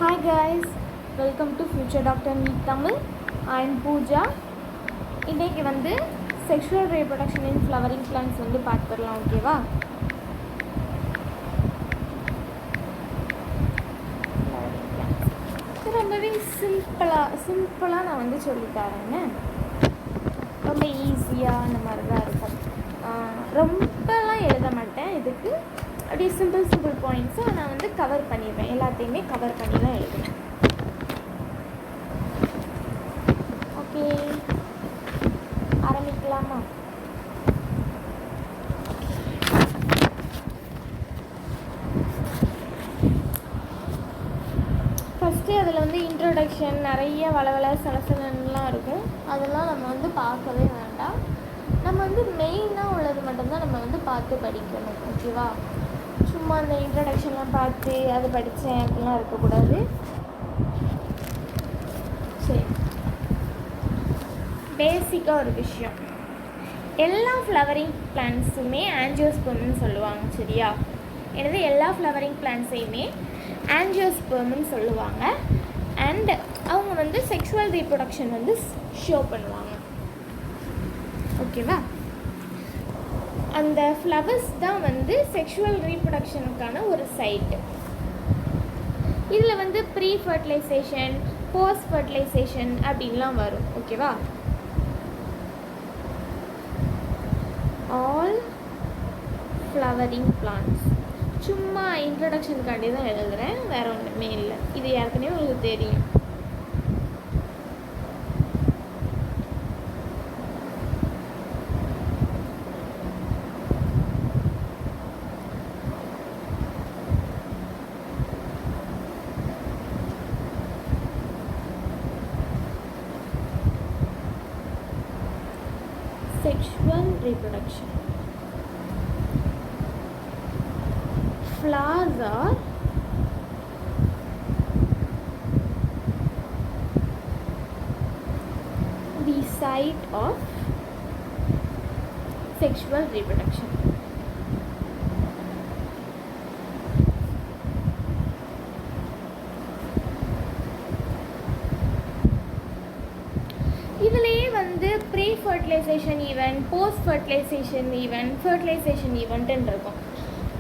Hi guys, welcome to Future Doctor Meet Tamil. I am Pooja. இன்னைக்கு வந்து sexual reproduction in flowering plants வந்து பார்த்துடலாம். ஓகேவா? ரொம்பவே சிம்பிளாக நான் வந்து சொல்லித்தரேங்க. ரொம்ப ஈஸியாக அந்த மாதிரி தான் இருக்கும். ரொம்பலாம் எழுத மாட்டேன். இதுக்கு அப்படியே சிம்பிள் பாயிண்ட்ஸை நான் வந்து கவர் பண்ணிடுவேன். எல்லாத்தையுமே கவர் பண்ணி தான் எழுதுவேன். ஓகே, ஆரம்பிக்கலாமா? ஃபஸ்ட்டு அதில் வந்து இன்ட்ரோடக்ஷன் நிறைய வளவள சலசலன்லாம் இருக்கும். அதெல்லாம் நம்ம வந்து பார்க்கவே வேண்டாம். நம்ம வந்து மெயினாக உள்ளது மட்டும்தான் நம்ம வந்து பார்த்து படிக்கணும். ஓகேவா? சும்மா அந்த இன்ட்ரடக்ஷன்லாம் பார்த்து அது படித்தேன் அப்படிலாம் இருக்கக்கூடாது. சரி, பேசிக்காக ஒரு விஷயம், எல்லா ஃப்ளவரிங் பிளான்ட்ஸுமே ஆஞ்சியோஸ்பெர்ம்னு சொல்லுவாங்க. சரியா? எனவே எல்லா ஃப்ளவரிங் பிளான்ட்ஸையுமே ஆஞ்சியோஸ்பெர்ம்னு சொல்லுவாங்க. அண்ட் அவங்க வந்து செக்ஷுவல் ரீப்ரொடக்ஷன் வந்து ஷோ பண்ணுவாங்க. ஓகேவா? அந்த ஃப்ளவர்ஸ் தான் வந்து செக்ஷுவல் ரீப்ரொடக்ஷனுக்கான ஒரு சைட்டு. இதில் வந்து ப்ரீ ஃபர்டிலைசேஷன், போஸ்ட் ஃபர்டிலைசேஷன் அப்படின்லாம் வரும். ஓகேவா? All flowering plants. சும்மா இன்ட்ரடக்ஷனுக்காண்டி தான் எழுதுகிறேன், வேறு ஒன்றுமே இல்லை. இது ஏற்கனவே உங்களுக்கு தெரியும். Sexual reproduction. Flowers are the site of sexual reproduction. இதிலேயே வந்து pre fertilization event, post fertilization event, fertilization ஈவெண்ட்டுன்னு இருக்கும்.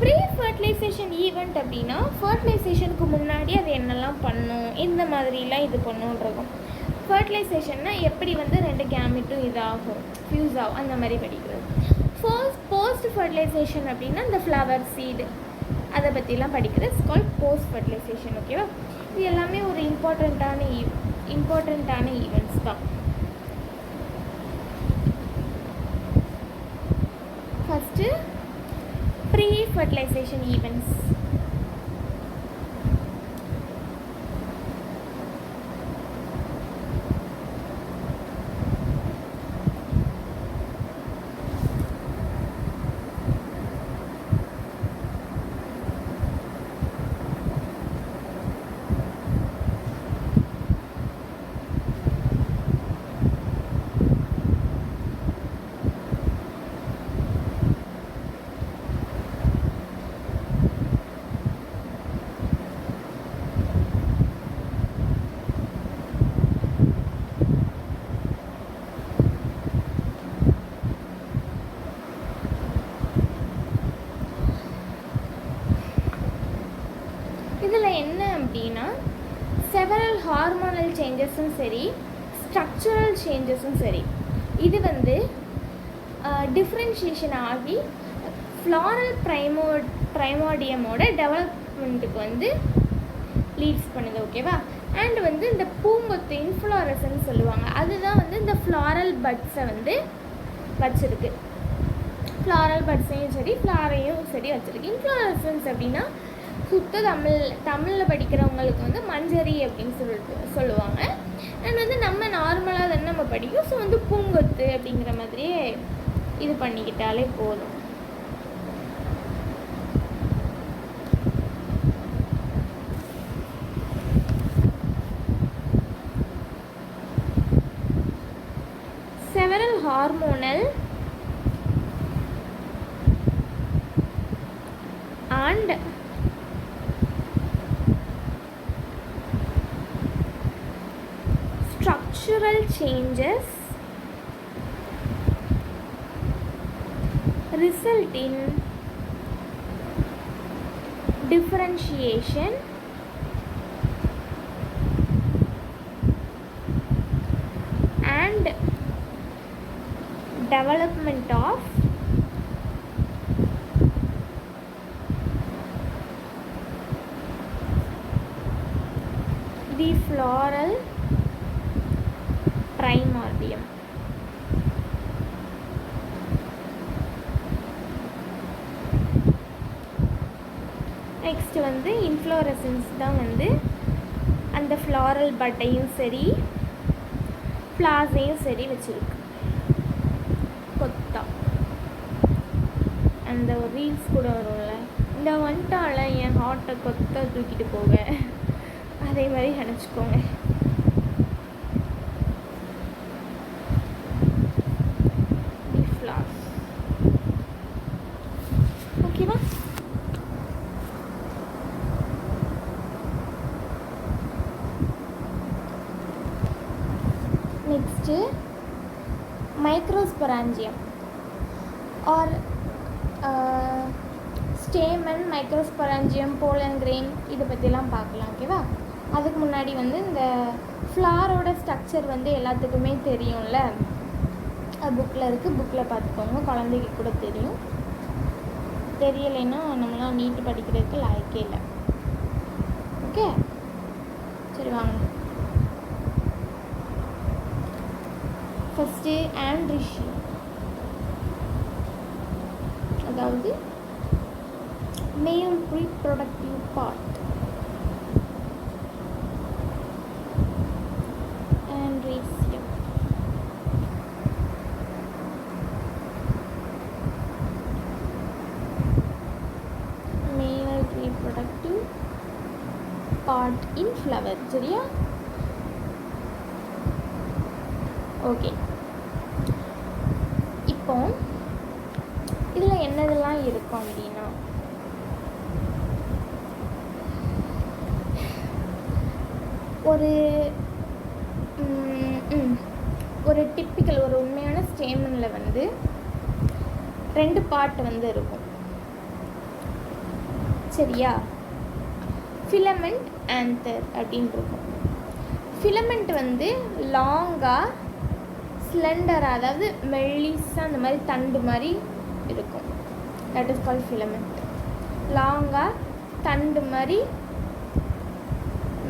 ப்ரீ ஃபர்டிலைசேஷன் ஈவெண்ட் அப்படின்னா ஃபர்டிலைசேஷனுக்கு முன்னாடி அது என்னெல்லாம் பண்ணும், இந்த மாதிரிலாம் இது பண்ணுன்றிருக்கும். ஃபர்டிலைசேஷன்னா எப்படி வந்து ரெண்டு கேமெட்டும் இதாகும், ஃபியூஸ் ஆகும், அந்த மாதிரி படிக்கிறது. போஸ்ட் ஃபர்டிலைசேஷன் அப்படின்னா இந்த ஃப்ளவர் சீடு அதை பற்றிலாம் படிக்கிறது. It's called post fertilization. ஓகேவா? இது எல்லாமே ஒரு இம்பார்ட்டண்ட்டான ஈவெண்ட்ஸ் தான். First pre fertilization events. இதில் என்ன அப்படின்னா செவரல் ஹார்மோனல் சேஞ்சஸும் சரி, ஸ்ட்ரக்சரல் சேஞ்சஸும் சரி, இது வந்து டிஃப்ரென்ஷியேஷன் ஆகி ஃப்ளாரல் ப்ரைமோடியமோட டெவலப்மெண்ட்டுக்கு வந்து லீட்ஸ் பண்ணுது. ஓகேவா? அண்ட் வந்து இந்த பூங்கொத்து இன்ஃப்ளாரசன்ஸ் சொல்லுவாங்க, அதுதான் வந்து இந்த ஃப்ளாரல் பட்ஸை வந்து வச்சுருக்கு. ஃப்ளாரல் பட்ஸையும் சரி ஃப்ளாரையும் சரி வச்சுருக்கு. இன்ஃப்ளாரசன்ஸ் அப்படின்னா சுத்த தமிழில் படிக்கிறவங்களுக்கு வந்து மஞ்சரி அப்படின்னு சொல்லுவாங்க. அண்ட் வந்து நம்ம நார்மலாக தானே நம்ம படிக்கும். ஸோ வந்து பூங்கொத்து அப்படிங்கிற மாதிரியே இது பண்ணிக்கிட்டாலே போதும். Several hormonal and natural changes result in differentiation and development of the floral primordium. Next வந்து இன்ஃப்ளோரசன்ஸ் தான் வந்து அந்த ஃப்ளாரல் பட்டையும் சரி ஃப்ளார்ஸையும் சரி வச்சுருக்கு. கொத்தா அந்த ஒரு ரீல்ஸ் கூட வரும்ல, இந்த வந்துட்டால என் ஹார்ட்டை கொத்தா தூக்கிட்டு போக, அதே மாதிரி நினச்சிக்கோங்க. ஃப்ளார்ஸ் ஓகேவா? Next microsporangium or stamen, microsporangium, pollen grain, இதை பற்றிலாம் பார்க்கலாம். ஓகேவா? அதுக்கு முன்னாடி வந்து இந்த ஃப்ளாரோட ஸ்ட்ரக்சர் வந்து எல்லாத்துக்குமே தெரியும்ல, புக்கில் இருக்குது, புக்கில் பார்த்துக்கோங்க. குழந்தைக்கு கூட தெரியும். தெரியலைன்னா நம்மளாம் நீட்டு படிக்கிறதுக்கு லாய்க்கே இல்லை. ஓகே, சரி வாங்க. ஃபஸ்ட்டு ஆண்ட்ரிஷியம், அதாவது மேல் ரீப்ரொடக்டிவ் பார்ட். ஆண்ட்ரிஷியம் மேல் ரீப்ரொடக்டிவ் பார்ட் இன் ஃப்ளவர். சரியா? ஓகே, இப்போ இதில் என்னதெல்லாம் இருக்கும் அப்படின்னா, ஒரு டிப்பிக்கல் ஒரு உண்மையான ஸ்டேமனில் வந்து 2 பார்ட் வந்து இருக்கும். சரியா? ஃபிலமெண்ட், ஆந்தர் அப்படின்னு இருக்கும். ஃபிலமெண்ட் வந்து லாங்காக ஸ்லெண்டராக, அதாவது மெல்லிஸாக அந்த மாதிரி தண்டு மாதிரி இருக்கும். That is called filament. லாங்காக தண்டு மாதிரி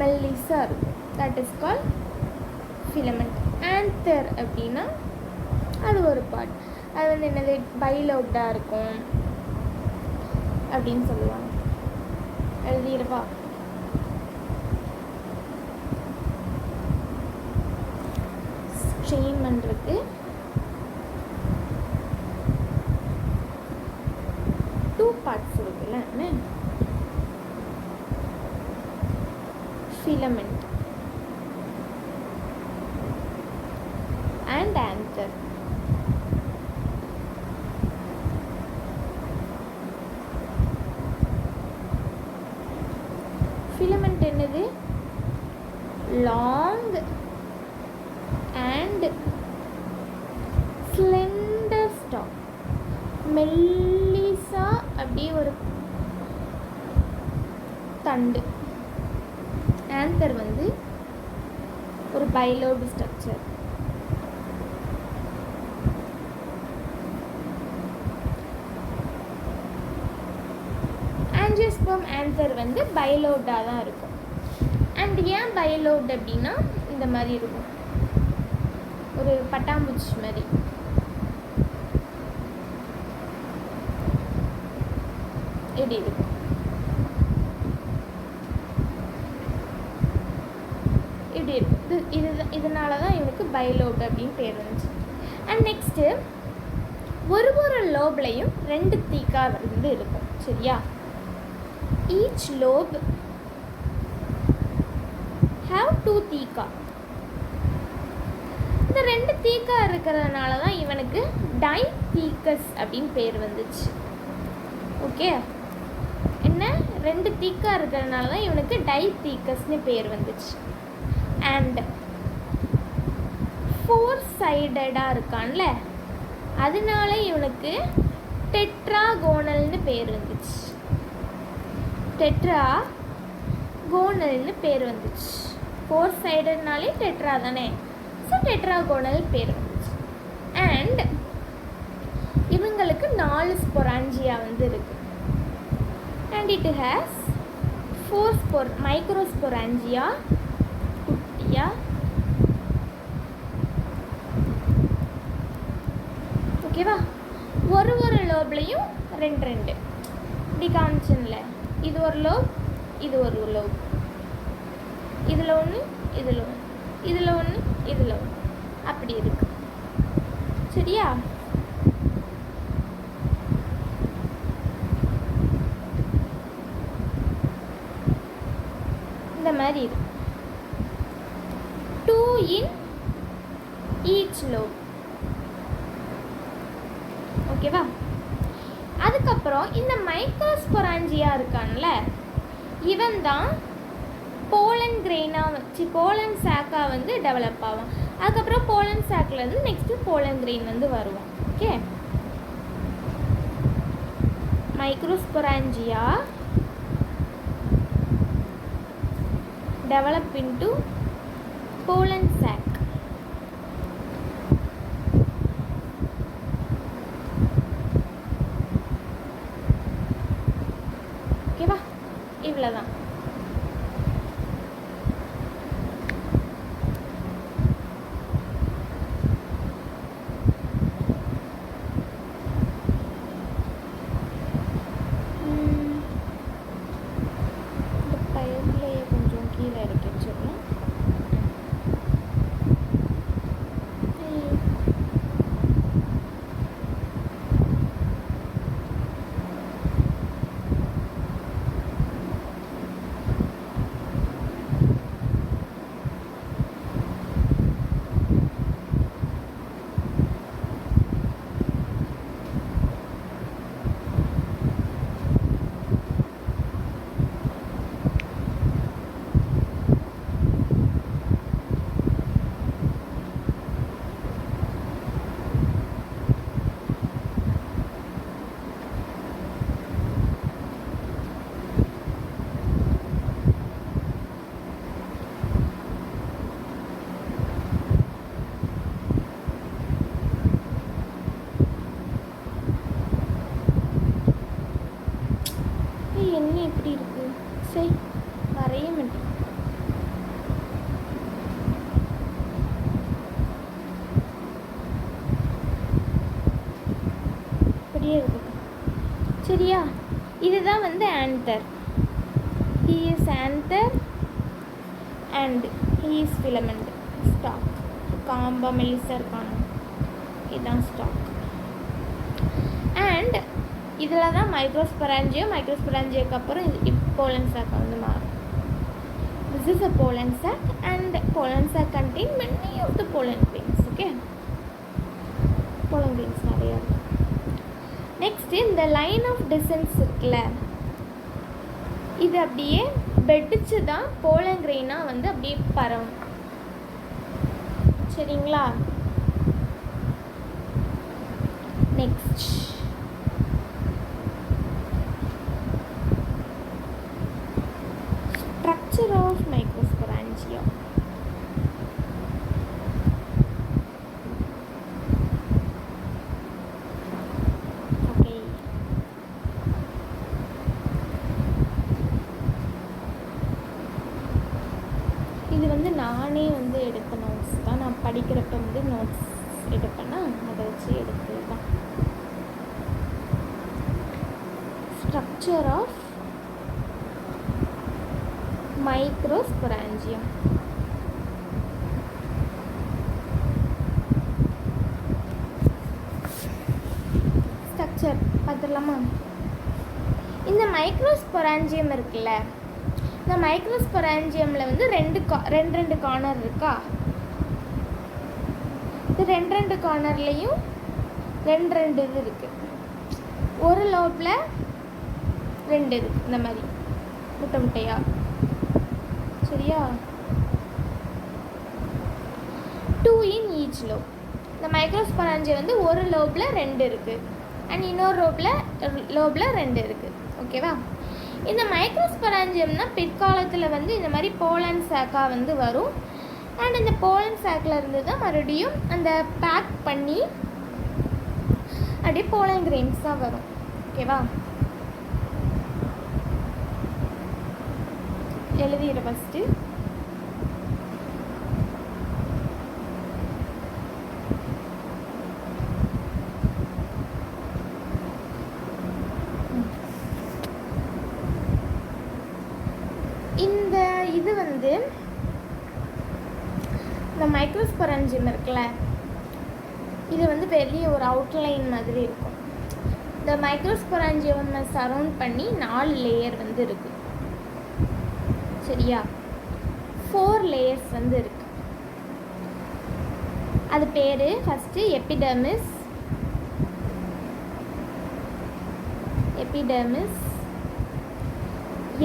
மெல்லிஸாக இருக்கும். That is called filament. Anther அப்படின்னா அது ஒரு பார்ட். அது வந்து என்னது, பைலோப்டாக இருக்கும் அப்படின்னு சொல்லுவாங்க. எழுதிடுவா. ஸ்டேமன் இருக்கு, 2 பார்ட்ஸ் இருக்குல்ல, ஃபிலமெண்ட் and anther. filament என்னது, long and slender stalk, மெல்லிசா அப்படியே ஒரு தண்டு. ஆந்தர் வந்து ஒரு பைலோப் ஸ்ட்ரக்சர். ஆஞ்சியோஸ்பெர்ம், ஆந்தர் வந்து பைலோப்டாக தான் இருக்கும். அண்ட் ஏன் பைலோப்ட் அப்படின்னா இந்த மாதிரி இருக்கும், ஒரு பட்டாம்பூச்சி மாதிரி. எப்படி இருக்கும், இப்படி இருக்கும். இதனால தான் இவனுக்கு பைலோப்ட் அப்படின்னு பேர் வந்துச்சு. அண்ட் நெக்ஸ்ட்டு ஒரு லோப்லையும் 2 தீக்கா வந்து இருக்கும். சரியா? each lobe have 2 தீக்கா. இந்த 2 தீக்கா இருக்கிறதுனால தான் இவனுக்கு டைதீக்கஸ் அப்படின்னு பேர் வந்துச்சு. ஓகே, என்ன, 2 தீக்கா இருக்கிறதுனால தான் இவனுக்கு டைதீக்கஸ்னு பேர் வந்துச்சு. அண்ட் 4 சைடடாக இருக்கான்ல, அதனால இவனுக்கு டெட்ராகோனல்னு பேர் வந்துச்சு. டெட்ராகோனல்னு பேர் வந்துச்சு. 4 சைடட்னாலே டெட்ரா தானே, ஸோ டெட்ராகோனல் பேர் வந்துச்சு. அண்ட் இவங்களுக்கு 4 ஸ்பொராஞ்சியா வந்து இருக்கு. அண்ட் இட் ஹேஸ் 4 மைக்ரோஸ்பொராஞ்சியா குட்டியா. ஓகேவா? ஒரு லோப்லையும் 2 இப்படி காமிச்சன்ல, இது ஒரு லோப், இது ஒரு லோப், இதில் ஒன்று, இதில் ஒன்று, இதில் ஒன்று, இதில் ஒன்று, அப்படி இருக்கு. சரியா? இந்த மாதிரி இருக்கு. 2 in each lobe. ஓகேவா? அதுக்கப்புறம் இந்த மைக்ரோஸ்பொராஞ்சியா இருக்கான்ல, இவன் தான் போலன் போலன் சாக்காக வந்து டெவலப் ஆகும். அதுக்கப்புறம் போலன் சாக்லேருந்து நெக்ஸ்ட்டு போலன் கிரெயின் வந்து வருவோம். Okay, microsporangia develop into pollen sac. ஓகேவா? இவ்வளோதான். என்ன எப்படி இருக்கு? சரி, வரைய மாட்டேன். இப்படியே இருக்கு. சரியா? இதுதான் வந்து anther. he is anther and he is filament stalk. காம்பா மெலிசா இருக்கானு, இதுதான் ஸ்டாக். அண்ட் இதில் தான் மைக்ரோஸ்பொராஞ்சியாக்கு அப்புறம் இது போலன் சாக் வந்து மாறும். This is a pollen sac and pollen sac contain many of the pollen grains. Okay, pollen grains நிறையா இருக்கு. நெக்ஸ்ட் இந்த லைன் ஆஃப் டிசன்ஸ் இருக்குல்ல, இது அப்படியே வெடிச்சு தான் போலன் கிரெயினாக வந்து அப்படியே பரவும். சரிங்களா? Next structure of microsporangia. Okay, இது வந்து நானே வந்து எடுத்த நோட்ஸ் தான். நான் படிக்கிறப்ப வந்து நோட்ஸ் எடுப்பேன்னா அதை வச்சு எடுத்து தான். Structure of microsporangium. ஸ்ட்ரக்சர் பார்த்துடலாமா? இந்த மைக்ரோஸ்பொராஞ்சியம் இருக்குல்ல, இந்த மைக்ரோஸ்பொராஞ்சியமில் வந்து ரெண்டு கார்னர் இருக்கா. இது ரெண்டு கார்னர்லேயும் ரெண்டு இது இருக்குது. ஒரு லோப்பில் 2 இருக்குது இந்த மாதிரி முட்டையா. சரியா? 2 in each lobe. இந்த மைக்ரோஸ்பொராஞ்சியா வந்து ஒரு லோபில் 2 இருக்குது அண்ட் இன்னொரு லோபில் 2 இருக்குது. ஓகேவா? இந்த மைக்ரோஸ்பொராஞ்சியம்னா பிற்காலத்தில் வந்து இந்த மாதிரி போலன் சாக்காக வந்து வரும். அண்ட் இந்த போலன் சாக்கில் இருந்து தான் மறுபடியும் அந்த பேக் பண்ணி அப்படியே போலன் கிரெயின்ஸ் தான் வரும். ஓகேவா? எழுதிடுற ஃபஸ்ட்டு. இந்த இது வந்து இந்த மைக்ரோஸ்பொராஞ்சியம் இருக்குல்ல, இது வந்து பெரிய ஒரு அவுட்லைன் மாதிரி இருக்கும். இந்த மைக்ரோஸ்பொராஞ்சியம் சரவுண்ட் பண்ணி 4 லேயர் வந்து இருக்குது. சரியா? 4 லேயர்ஸ் வந்து இருக்குது. அது பேர் ஃபஸ்ட்டு எபிடெர்மிஸ்,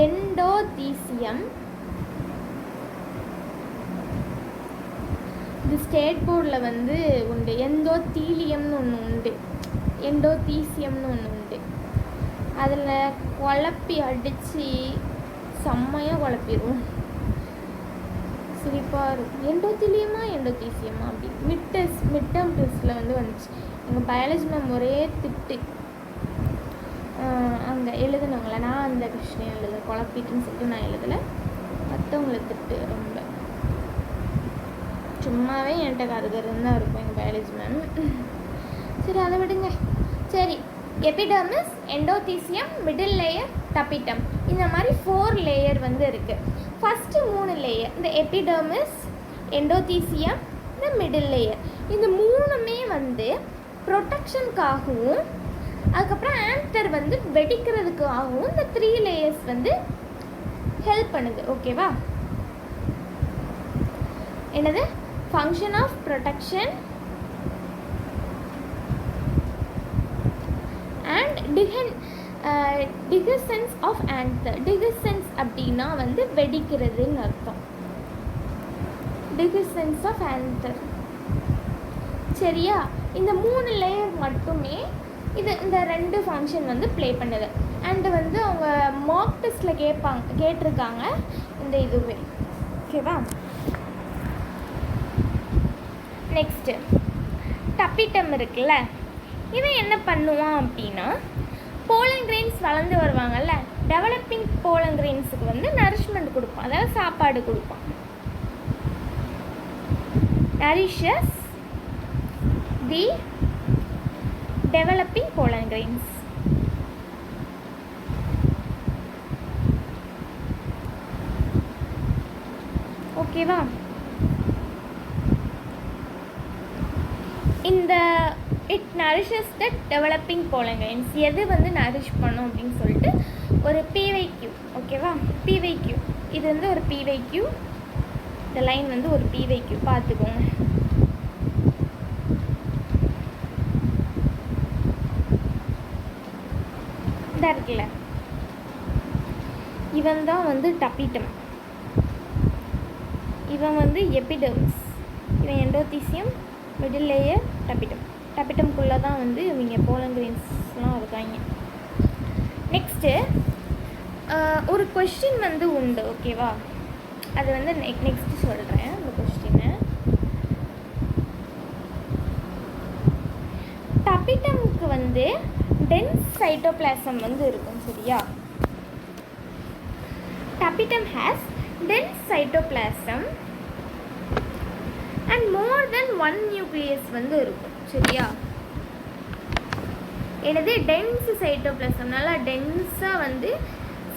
எண்டோதீசியம். இது ஸ்டேட் போர்டில் வந்து உண்டு. எண்டோதீலியம்னு ஒன்று உண்டு, எண்டோதீசியம்னு ஒன்று உண்டு. அதில் குழப்பி அடித்து செம்மையாக குழப்பிடுவோம், சிரிப்பாக இருக்கும். எண்டோதீசியமா அப்படி மிட் டேர்ம் டெஸ்ட்டில் வந்து வந்துச்சு. எங்கள் பயாலஜி மேம் ஒரே திட்டு. அங்கே எழுதுனவங்கள நான் அந்த கொஸ்டின் எழுத குழப்பிட்டுன்னு சொல்லிட்டு நான் எழுதலை, மற்றவங்களை திட்டு. ரொம்ப சும்மாவே என்கிட்ட கருதுறது தான் இருக்கும் எங்கள் பயாலஜி மேம். சரி, அதை விடுங்க. சரி, எபிடெர்மிஸ், எண்டோதீசியம், மிடில் லேயர், டபிட்டம், இந்த மாதிரி 4 லேயர் வந்து இருக்குது. ஃபஸ்ட்டு 3 லேயர், இந்த எபிடெர்மிஸ், எண்டோதீசியம், இந்த மிடில் லேயர், இந்த 3மே வந்து ப்ரொடெக்ஷனுக்காகவும் அதுக்கப்புறம் ஆன்டர் வந்து வெடிக்கிறதுக்காகவும் இந்த 3 லேயர்ஸ் வந்து ஹெல்ப் பண்ணுது. ஓகேவா? என்னது? Function of protection and dehiscence of anther. Dehiscence அப்படின்னா வந்து வெடிக்கிறதுன்னு அர்த்தம். Dehiscence of anther. சரியா? இந்த 3 லேயர் மட்டுமே இந்த 2 ஃபங்க்ஷன் வந்து ப்ளே பண்ணுது. அண்டு வந்து அவங்க மார்க் டெஸ்ட்டில் கேட்டிருக்காங்க இந்த இதுவே. ஓகேவா? நெக்ஸ்ட்டு டபிட்டம் இருக்குல்ல, இவன் என்ன பண்ணுவான் அப்படின்னா, போலன் கிரெயின்ஸ் வளர்ந்து வருவாங்கல்ல, டெவலப்பிங் போலன் கிரெயின்ஸுக்கு வந்து நரிஷ்மெண்ட் கொடுப்பான், அதாவது சாப்பாடு கொடுப்பான். Nourishes the developing pollen grains. ஓகேவா? இந்த it nourishes the developing pollen grains. எது வந்து நரிஷ் பண்ணும் அப்படின்னு சொல்லிட்டு ஒரு பிவைக்யூ. ஓகேவா? பிவைக்யூ இது வந்து ஒரு பிவைக்யூ. இந்த லைன் வந்து ஒரு பிவைக்யூ, பார்த்துக்கோங்க. இதாக இருக்குல்ல, இவன் தான் வந்து டபிட்டம், இவன் வந்து எபிடெர்மிஸ், இவன் எண்டோதீசியம், மிடில் லேயர், டபிட்டம். டபிட்டம்குள்ளே தான் வந்து இவங்க போலன் கிரெயின்ஸ்லாம் இருக்காங்க. நெக்ஸ்ட்டு ஒரு கொஸ்டின் வந்து உண்டு. ஓகேவா? அது வந்து நெக்ஸ்ட்டு சொல்கிறேன் அந்த கொஸ்டினை. டபிட்டமுக்கு வந்து டென்ஸ் சைட்டோபிளாசம் வந்து இருக்கும். சரியா? Tapetum has dense cytoplasm and more than one nucleus வந்து இருக்கும். சரியா? என்னது? டென்ஸ் சைட்டோபிளாசம், நல்லா டென்ஸாக வந்து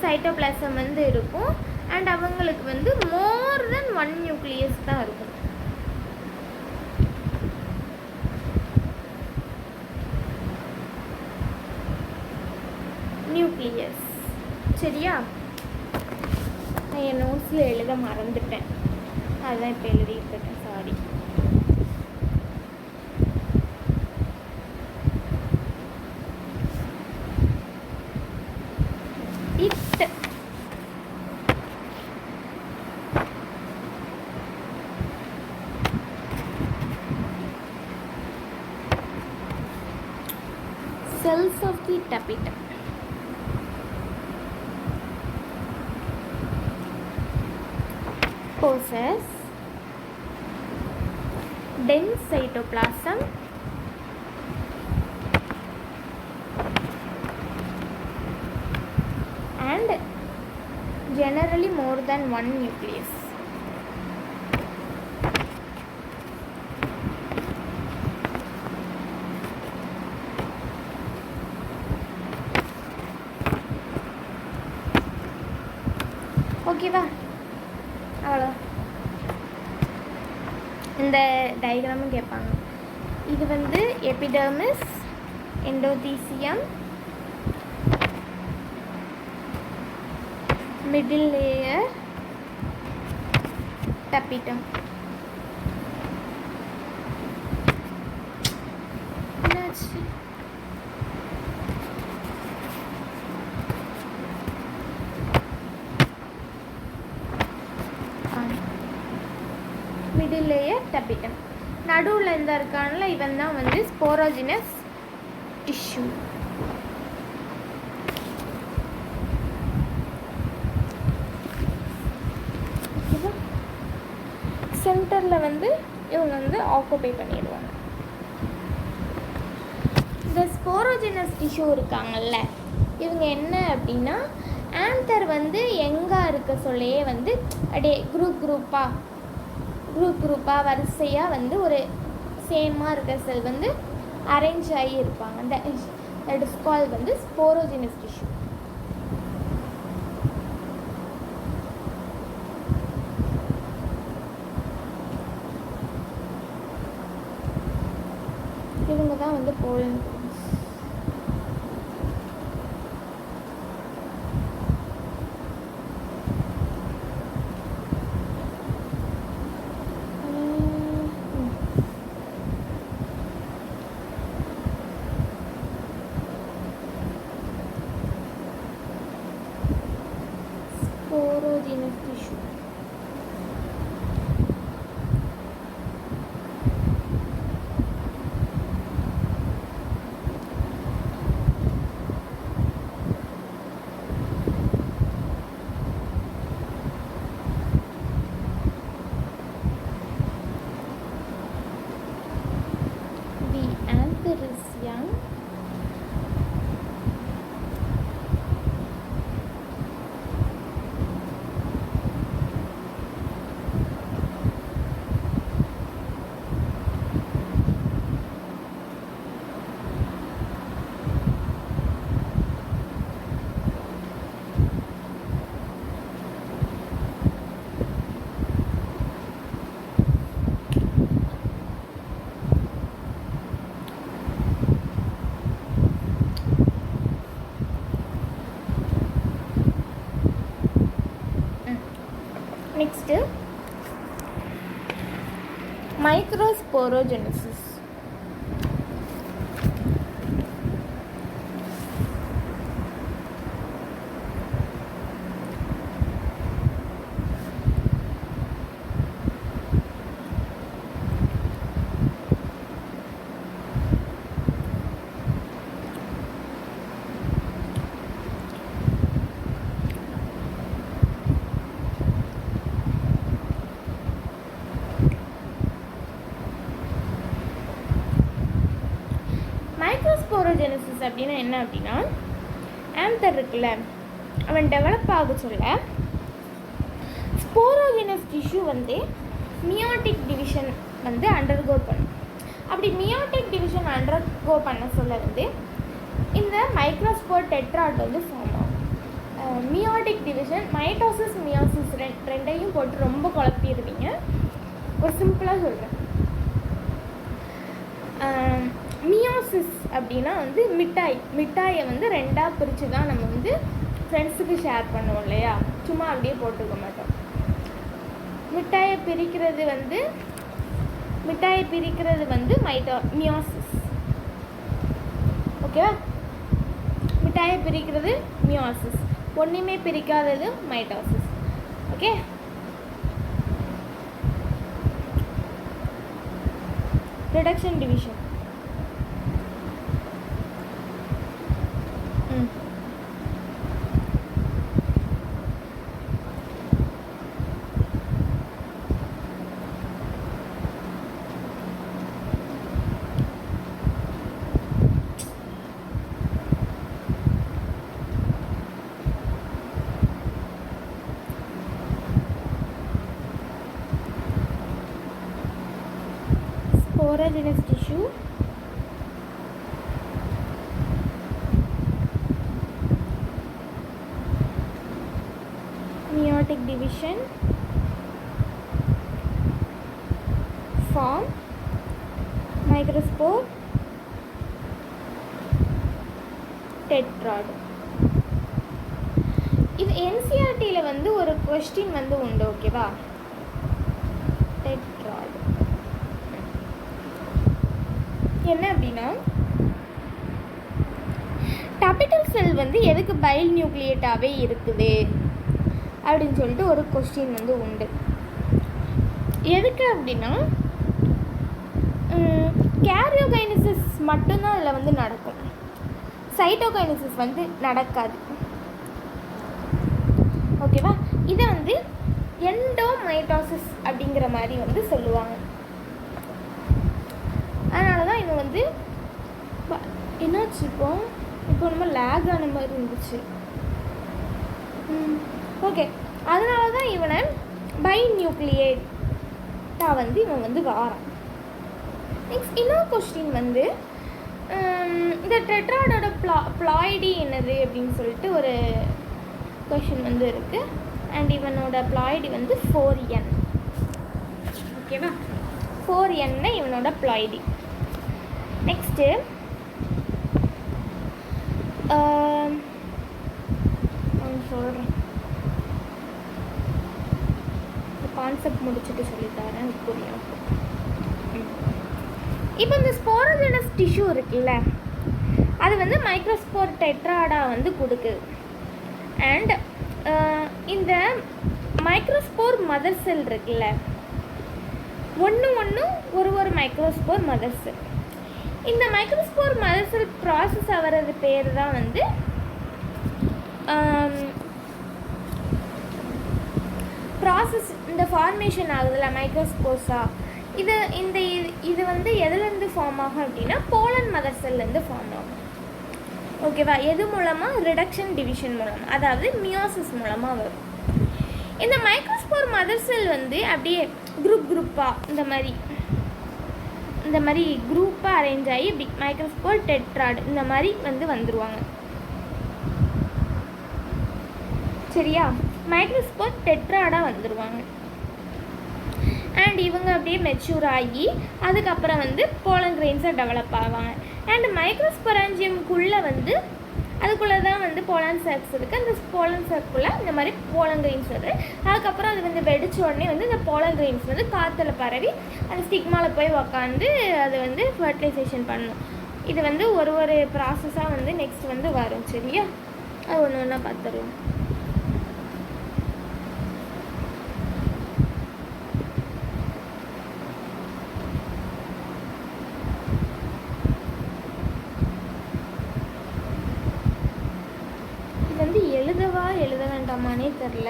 சைட்டோபிளாசம் வந்து இருக்கும். அண்ட் அவங்களுக்கு வந்து மோர் தென் 1 நியூக்ளியஸ் தான் இருக்கும். நியூக்ளியஸ். சரியா? நான் என் நோட்ஸில் எழுத மறந்துட்டேன், அதுதான் இப்போ எழுதிட்டுருக்கேன். Sorry. cells of the tapetum. Possess dense cytoplasm and generally more than one nucleus. ஓகேவா? அவ்வளோ இந்த டயக்ராமும் கேட்பாங்க. இது வந்து epidermis, endothecium, middle layer, tapetum. என்னாச்சு? Middle layer, tapetum. நடுவில் இந்த இருக்கான்ல, இவன் தான் வந்து ஸ்போரோஜினஸ் டிஷ்யூ. சென்டரில் வந்து இவங்க வந்து ஆக்குபை பண்ணிடுவாங்க. இந்த ஸ்போரோஜினஸ் டிஷ்யூ இருக்காங்கல்ல, இவங்க என்ன அப்படின்னா ஆன்தர் வந்து எங்கே இருக்க சொல்லையே வந்து அப்படியே குரூப்பாக வரிசையாக வந்து ஒரு சேமாக இருக்க செல் வந்து அரேஞ்ச் ஆகி இருப்பாங்க. தட் இஸ் கால்ட் வந்து ஸ்போரோஜினஸ் டிஷ்யூ. இவங்க தான் வந்து pollen grains. Sporogenous tissue. The anther is young. Next, microsporogenesis. Microsporogenesis அப்படின்னா என்ன அப்படின்னா, ஆன்தர் இருக்குல்ல, அவன் டெவலப் ஆக சொல்ல ஸ்போரோஜெனஸ் டிஷ்யூ வந்து மியாட்டிக் டிவிஷன் வந்து அண்டர்கோ பண்ணும். அப்படி மியாட்டிக் டிவிஷன் அண்டர்கோ பண்ண சொல்ல வந்து இந்த மைக்ரோஸ்போர் டெட்ராட் வந்து ஃபார்ம் ஆகும். மியாட்டிக் டிவிஷன், மைட்டோசிஸ் மியோசிஸ் ரெண்டையும் போட்டு ரொம்ப குழப்பிடுவீங்க. ஒரு சிம்பிளாக சொல்கிறேன். மியோசிஸ் அப்படின்னா வந்து மிட்டாயை வந்து ரெண்டாக பிரித்து தான் நம்ம வந்து ஃப்ரெண்ட்ஸுக்கு ஷேர் பண்ணுவோம் இல்லையா, சும்மா அப்படியே போட்டுக்க மாட்டோம். மிட்டாயை பிரிக்கிறது வந்து மியோசிஸ். ஓகேவா? மிட்டாயை பிரிக்கிறது மியோசிஸ், ஒன்றுமே பிரிக்காதது mitosis. Okay, reduction division. sporogenous tissue, meiotic division, form microspore, tetrad. இது என்சிஆர்டியில் வந்து ஒரு கொஸ்டின் வந்து உண்டு, ஓகேவா? டெட்ராய்டு என்ன அப்படின்னா, டபிட்டல் செல் வந்து எதுக்கு பைல் நியூக்ளியேட்டாகவே இருக்குது அப்படின்னு சொல்லிட்டு ஒரு கொஸ்டின் வந்து உண்டு. எதுக்கு அப்படின்னா, கேரியோகைனசிஸ் மட்டும்தான் அதில் வந்து நடக்கும், சைட்டோகைனசிஸ் வந்து நடக்காது, ஓகேவா? இதை வந்து எண்டோமைட்டோசிஸ் அப்படிங்கிற மாதிரி வந்து சொல்லுவாங்க. அதனால தான் இவன் வந்து என்னாச்சு, இப்போ நம்ம லேக் ஆன மாதிரி இருந்துச்சு. ஓகே, அதனால தான் இவனை பை நியூக்ளியேட்டாக வந்து இவன் வந்து வாரான். நெக்ஸ்ட் இன்னொரு கொஸ்டின் வந்து, இந்த டெட்ராடோட ப்ளாய்டி என்னது அப்படின்னு சொல்லிட்டு ஒரு கொஷின் வந்து இருக்குது. அண்ட் இவனோட ப்ளாய்டி வந்து 4n, ஓகேவா? 4n இவனோட ப்ளாய்டி. நெக்ஸ்ட்டு நான் சொல்கிறேன், கான்செப்ட் முடிச்சுட்டு சொல்லித்தரேன், புரியும். இப்போ இந்த ஸ்போரோஜெனஸ் டிஷ்யூ இருக்குல்ல, அது வந்து மைக்ரோஸ்போர் டெட்ராடா வந்து கொடுக்குது. அண்ட் இந்த மைக்ரோஸ்போர் மதர் செல் இருக்குல்ல, ஒன்று ஒரு மைக்ரோஸ்போர் மதர் செல். இந்த மைக்ரோஸ்போர் மதர் செல் ப்ராசஸ் ஆகிறது பேர் தான் வந்து ப்ராசஸ். இந்த ஃபார்மேஷன் ஆகுதுல்ல மைக்ரோஸ்போர்ஸா, இது வந்து எதுலேருந்து ஃபார்ம் ஆகும் அப்படின்னா, போலன் மதர் செல்லேருந்து ஃபார்ம் ஆகும், ஓகேவா? எது மூலமாக? ரிடக்ஷன் டிவிஷன் மூலமாக, அதாவது மியோசிஸ் மூலமாக வரும். இந்த மைக்ரோஸ்போர் மதர் செல் வந்து அப்படியே குரூப்பாக இந்த மாதிரி குரூப்பாக அரேஞ்ச் ஆகி இப்படி மைக்ரோஸ்போர் டெட்ராட் இந்த மாதிரி வந்து வந்துடுவாங்க, சரியா? மைக்ரோஸ்போர் டெட்ராடாக வந்துடுவாங்க. அண்ட் இவங்க அப்படியே மெச்சூர் ஆகி அதுக்கப்புறம் வந்து போலன் கிரெயின்ஸாக டெவலப் ஆவாங்க. அண்ட் மைக்ரோஸ்பொராஞ்சியம்குள்ளே வந்து அதுக்குள்ளே தான் வந்து போலான் சாக்ஸ் இருக்குது. அந்த போலன் சாக்குள்ளே இந்த மாதிரி போலன் கிரெயின்ஸ் வருது. அதுக்கப்புறம் அது வந்து வெடிச்ச உடனே வந்து இந்த போலன் கிரெயின்ஸ் வந்து காற்றுல பரவி அந்த ஸ்டிக்மாவில் போய் உக்காந்து அது வந்து ஃபர்டிலைசேஷன் பண்ணும். இது வந்து ஒரு ப்ராசஸாக வந்து நெக்ஸ்ட் வந்து வரும், சரியா? அது ஒன்று ஒன்றா பார்த்துருவோம். எழுத வேண்டாமானே தெரில.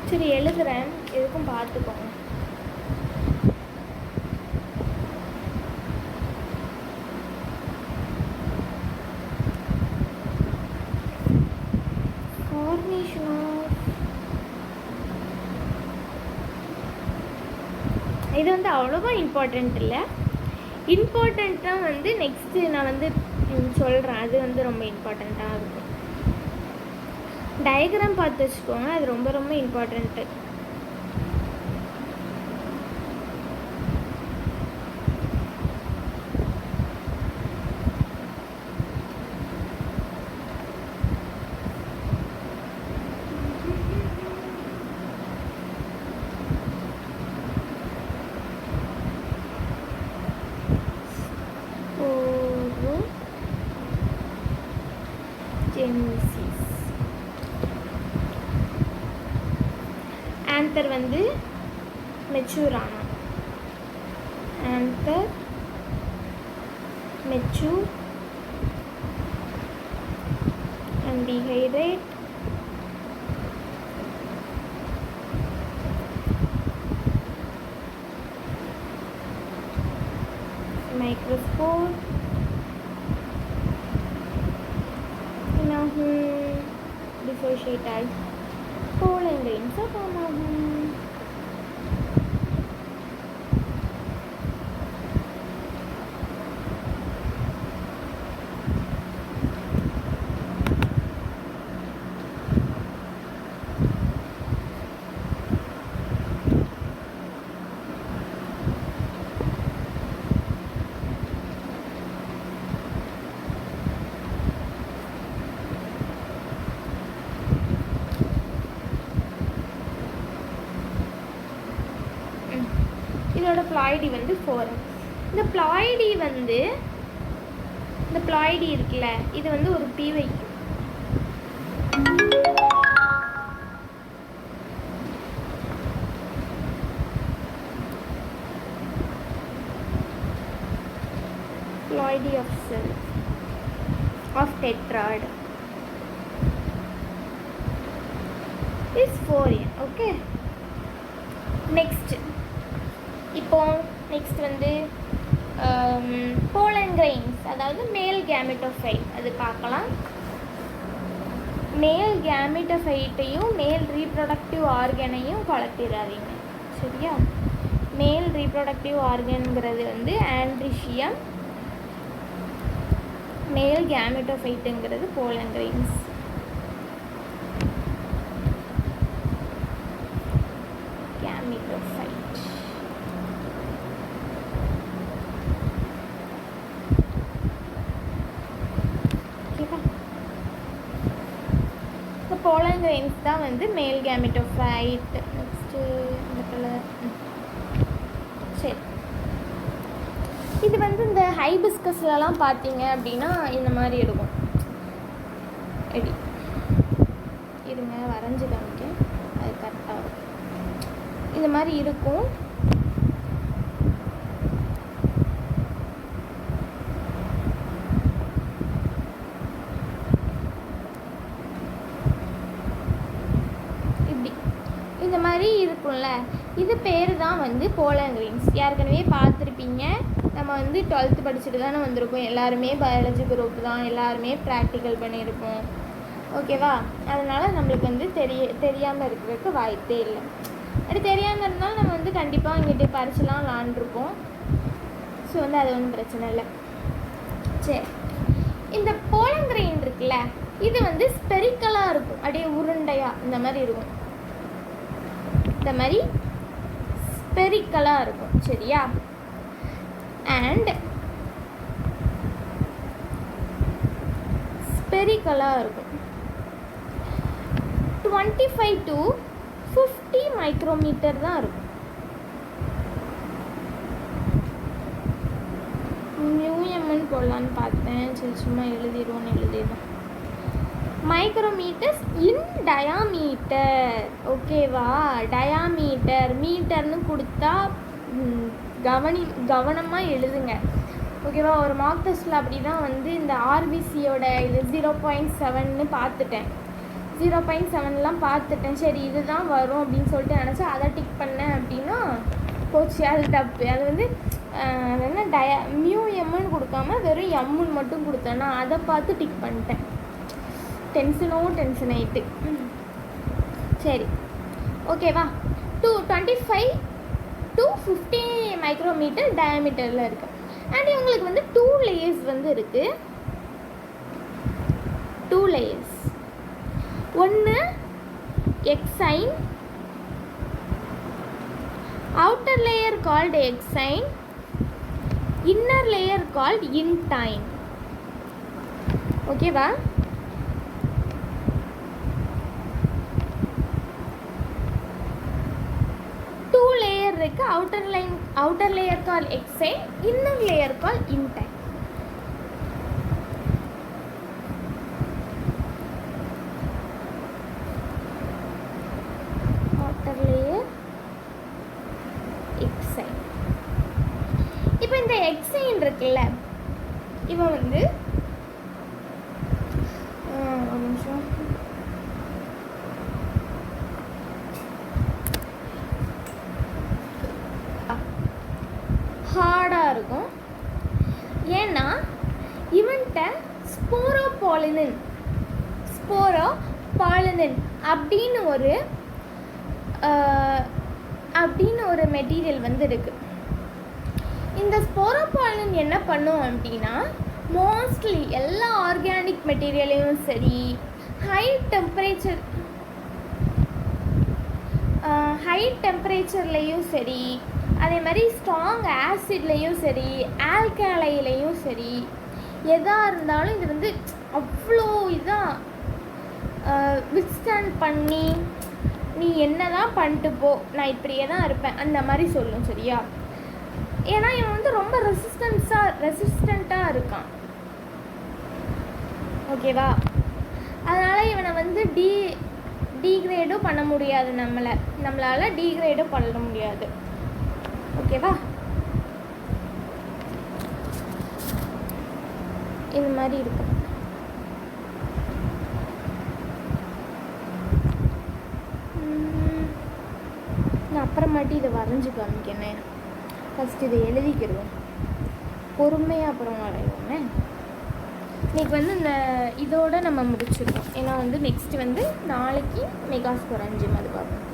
சரி எழுதுறேன், எதுக்கும் பார்த்துக்கோங்க. ஃபார்மேஷன் இது வந்து அவ்வளோவா இம்பார்ட்டண்ட் இல்லை. இம்பார்ட்டண்ட்டாக வந்து நெக்ஸ்ட்டு நான் வந்து சொல்கிறேன், அது வந்து ரொம்ப இம்பார்ட்டண்ட்டாக இருக்கும். டயக்ராம் பார்த்து வச்சுக்கோங்க, அது ரொம்ப ரொம்ப இம்பார்ட்டண்ட்டு. ஆன்தர் வந்து மெச்சூர் ஆனான். Anther mature and dehydrate. Microspore dissociate ஆகி போலன் கிரெயின்ஸாக ஃபார்ம் ஆகும். இதோட ப்ளாய்டி வந்து 4. இந்த ப்ளாய்டி வந்து இந்த ப்ளாய்டி இருக்குல்ல, இது வந்து ஒரு பி வைக்கும். Ploidy of cell of tetrad is 4n. Okay, next இப்போ நெக்ஸ்ட் வந்து pollen grains, அதாவது மேல் கேமெட்டோஃபைட் அது பார்க்கலாம். மேல் கேமெட்டோஃபைட்டையும் மேல் ரீப்ரொடக்டிவ் ஆர்கனையும் குழப்பிடாதீங்க, சரியா? மேல் ரீப்ரொடக்டிவ் ஆர்கன்கிறது வந்து ஆண்ட்ரிஷியம், மேல் கேமெட்டோஃபைட்டுங்கிறது pollen grains. கேமெட்டோஃபைட் ஓகேவா? இப்போ pollen grains தான் வந்து மேல் கேமெட்டோஃபைட். நெக்ஸ்ட்டு இந்த கலர். சரி, இது வந்து இந்த ஹைபிஸ்கஸ்லலாம் பார்த்தீங்க அப்படின்னா இந்த மாதிரி இருக்கும். இருங்க வரைஞ்சி காமிக்கேன், அது கரெக்டாக இருக்கும். இந்த மாதிரி இருக்கும். இப்படி இந்த மாதிரி இருக்கும்ல, இது பேர் தான் வந்து pollen grains. ஏற்கனவே பார்த்துருப்பீங்க, நம்ம வந்து 12th படிச்சுட்டு தானே வந்திருக்கோம். எல்லாருமே பயாலஜி குரூப் தான், எல்லாருமே ப்ராக்டிக்கல் பண்ணியிருப்போம். ஓகேவா? அதனால் நம்மளுக்கு வந்து தெரியாமல் இருக்கிறதுக்கு வாய்ப்பே இல்லை. அப்படி தெரியாமல் இருந்தாலும் நம்ம வந்து கண்டிப்பாக இங்கிட்ட பறிச்சுலாம் விளாண்டுருப்போம். ஸோ வந்து அது ஒன்றும் பிரச்சனை இல்லை. சரி, இந்த pollen grain இருக்குல்ல, இது வந்து ஸ்பெரிக்கலாக இருக்கும், அப்படியே உருண்டையாக இந்த மாதிரி இருக்கும். இந்த மாதிரி ஸ்பெரிக்கலாக இருக்கும், சரியா? அண்ட் ஸ்பெரிக்கலாக இருக்கும். 25 to 50 மைக்ரோமீட்டர் தான் இருக்கும். மியூஎம்னு போடலான்னு பார்த்தேன், சரி சும்மா எழுதிடுவோம். Micrometers in diameter. ஓகேவா? டயாமீட்டர் மீட்டர்னு கொடுத்தா கவனமாக எழுதுங்க. ஓகேவா? ஒரு மார்க் டெஸ்ட்டில் அப்படி தான் வந்து இந்த ஆர்பிசியோட இது 0.7ன்னு பார்த்துட்டேன். 0.7லாம் பார்த்துட்டேன். சரி இதுதான் வரும் அப்படின்னு சொல்லிட்டு நினச்சா அதை டிக் பண்ணேன் அப்படின்னா போச்சு, அது தப்பு. அது வந்து என்ன மியூஎம்னு கொடுக்காம வெறும் எம்முன்னு மட்டும் கொடுத்தேன்னா அதை பார்த்து டிக் பண்ணிட்டேன். டென்ஷன் ஆயிட்டு. சரி, ஓகேவா? 25 to 50 மைக்ரோமீட்டர் டயாமீட்டரில் இருக்குது. அண்ட் இவங்களுக்கு வந்து 2 லேயர்ஸ் வந்து இருக்குது. 2 லேயர்ஸ். ஒன்று exine, outer layer called exine, inner layer called intine. ஓகேவா? இருக்கு. அவுட்டர் லேயர் கால் எக்ஸைன், இன்னர் லேயர் கால் இன்டைன். Outer layer exine. இப்போ இந்த எக்ஸைன் இருக்குல்ல, இவன் வந்து ஒரு நிமிஷம், ஹார்டாக இருக்கும். ஏன்னா இவன்கிட்ட ஸ்போரோபாலினின் அப்படின்னு ஒரு மெட்டீரியல் வந்து இருக்குது. இந்த ஸ்போரோபாலின் என்ன பண்ணும் அப்படின்னா, மோஸ்ட்லி எல்லா ஆர்கானிக் மெட்டீரியலையும் சரி, ஹை டெம்பரேச்சர்லேயும் சரி, அதே மாதிரி ஸ்ட்ராங் ஆசிட்லேயும் சரி, ஆல்கலைலையும் சரி, எதாக இருந்தாலும் இது வந்து அவ்வளோ இதாக வித்ஸ்டாண்ட் பண்ணி நீ என்ன தான் பண்ணிட்டு போ, நான் இப்படியே தான் இருப்பேன் அந்த மாதிரி சொல்லும், சரியா? ஏன்னா இவன் வந்து ரொம்ப ரெசிஸ்டண்ட்டாக இருக்கான். ஓகேவா? அதனால் இவனை வந்து டீக்ரேடும் பண்ண முடியாது, நம்மளால் டீக்ரேடும் பண்ண முடியாது. ஓகேவா? இந்த மாதிரி இருக்கு. நான் அப்புறமாட்டி இதை வரைஞ்சி காமிக்கணே. ஃபஸ்ட்டு இதை எழுதிக்கிடுவோம், பொறுமையாக அப்புறம் வரைவோமே. இன்றைக்கி வந்து இந்த இதோடு நம்ம முடிச்சிடுவோம். ஏன்னா வந்து நெக்ஸ்ட்டு வந்து நாளைக்கு மெகாஸ்கோர் 5 அது பார்ப்போம்.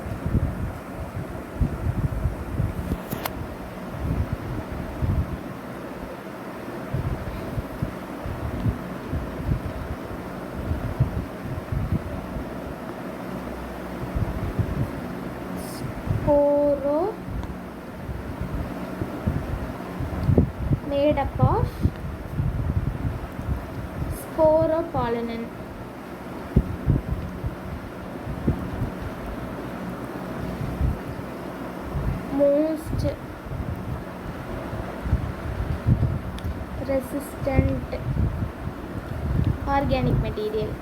Made up of sporopollenin. Most resistant organic material.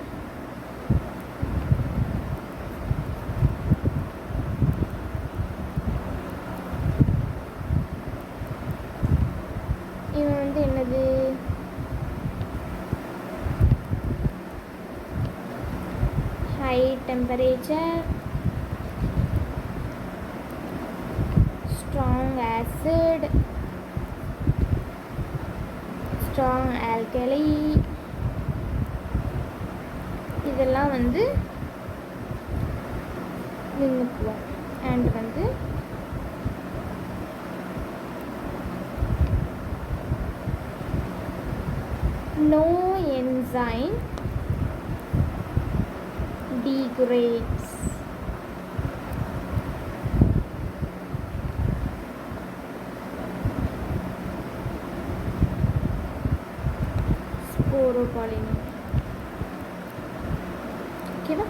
என்னது? High temperature, strong acid, strong alkali, இதெல்லாம் வந்து நின்றுக்குவோம். அண்ட் வந்து no enzyme degrades sporopollenin. ஓகேவா?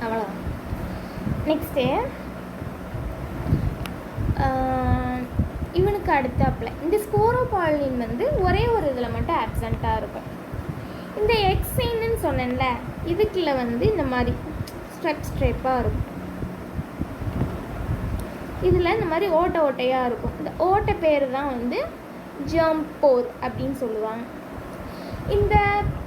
அவ்வளோதான். நெக்ஸ்ட்டு இவனுக்கு அடுத்தாப்புல இந்த ஸ்போரோபாலின் வந்து ஒரே ஒரு இதில் மட்டும் ஆப்சண்ட்டாக இருக்கும். இந்த எக்ஸைன்னு சொன்னேன்ல, இதுக்குள்ள வந்து இந்த மாதிரி ஸ்ட்ரெப்பாக இருக்கும். இதில் இந்த மாதிரி ஓட்டையாக இருக்கும். இந்த ஓட்டை பேர் தான் வந்து ஜம்போர் அப்படின்னு சொல்லுவாங்க. இந்த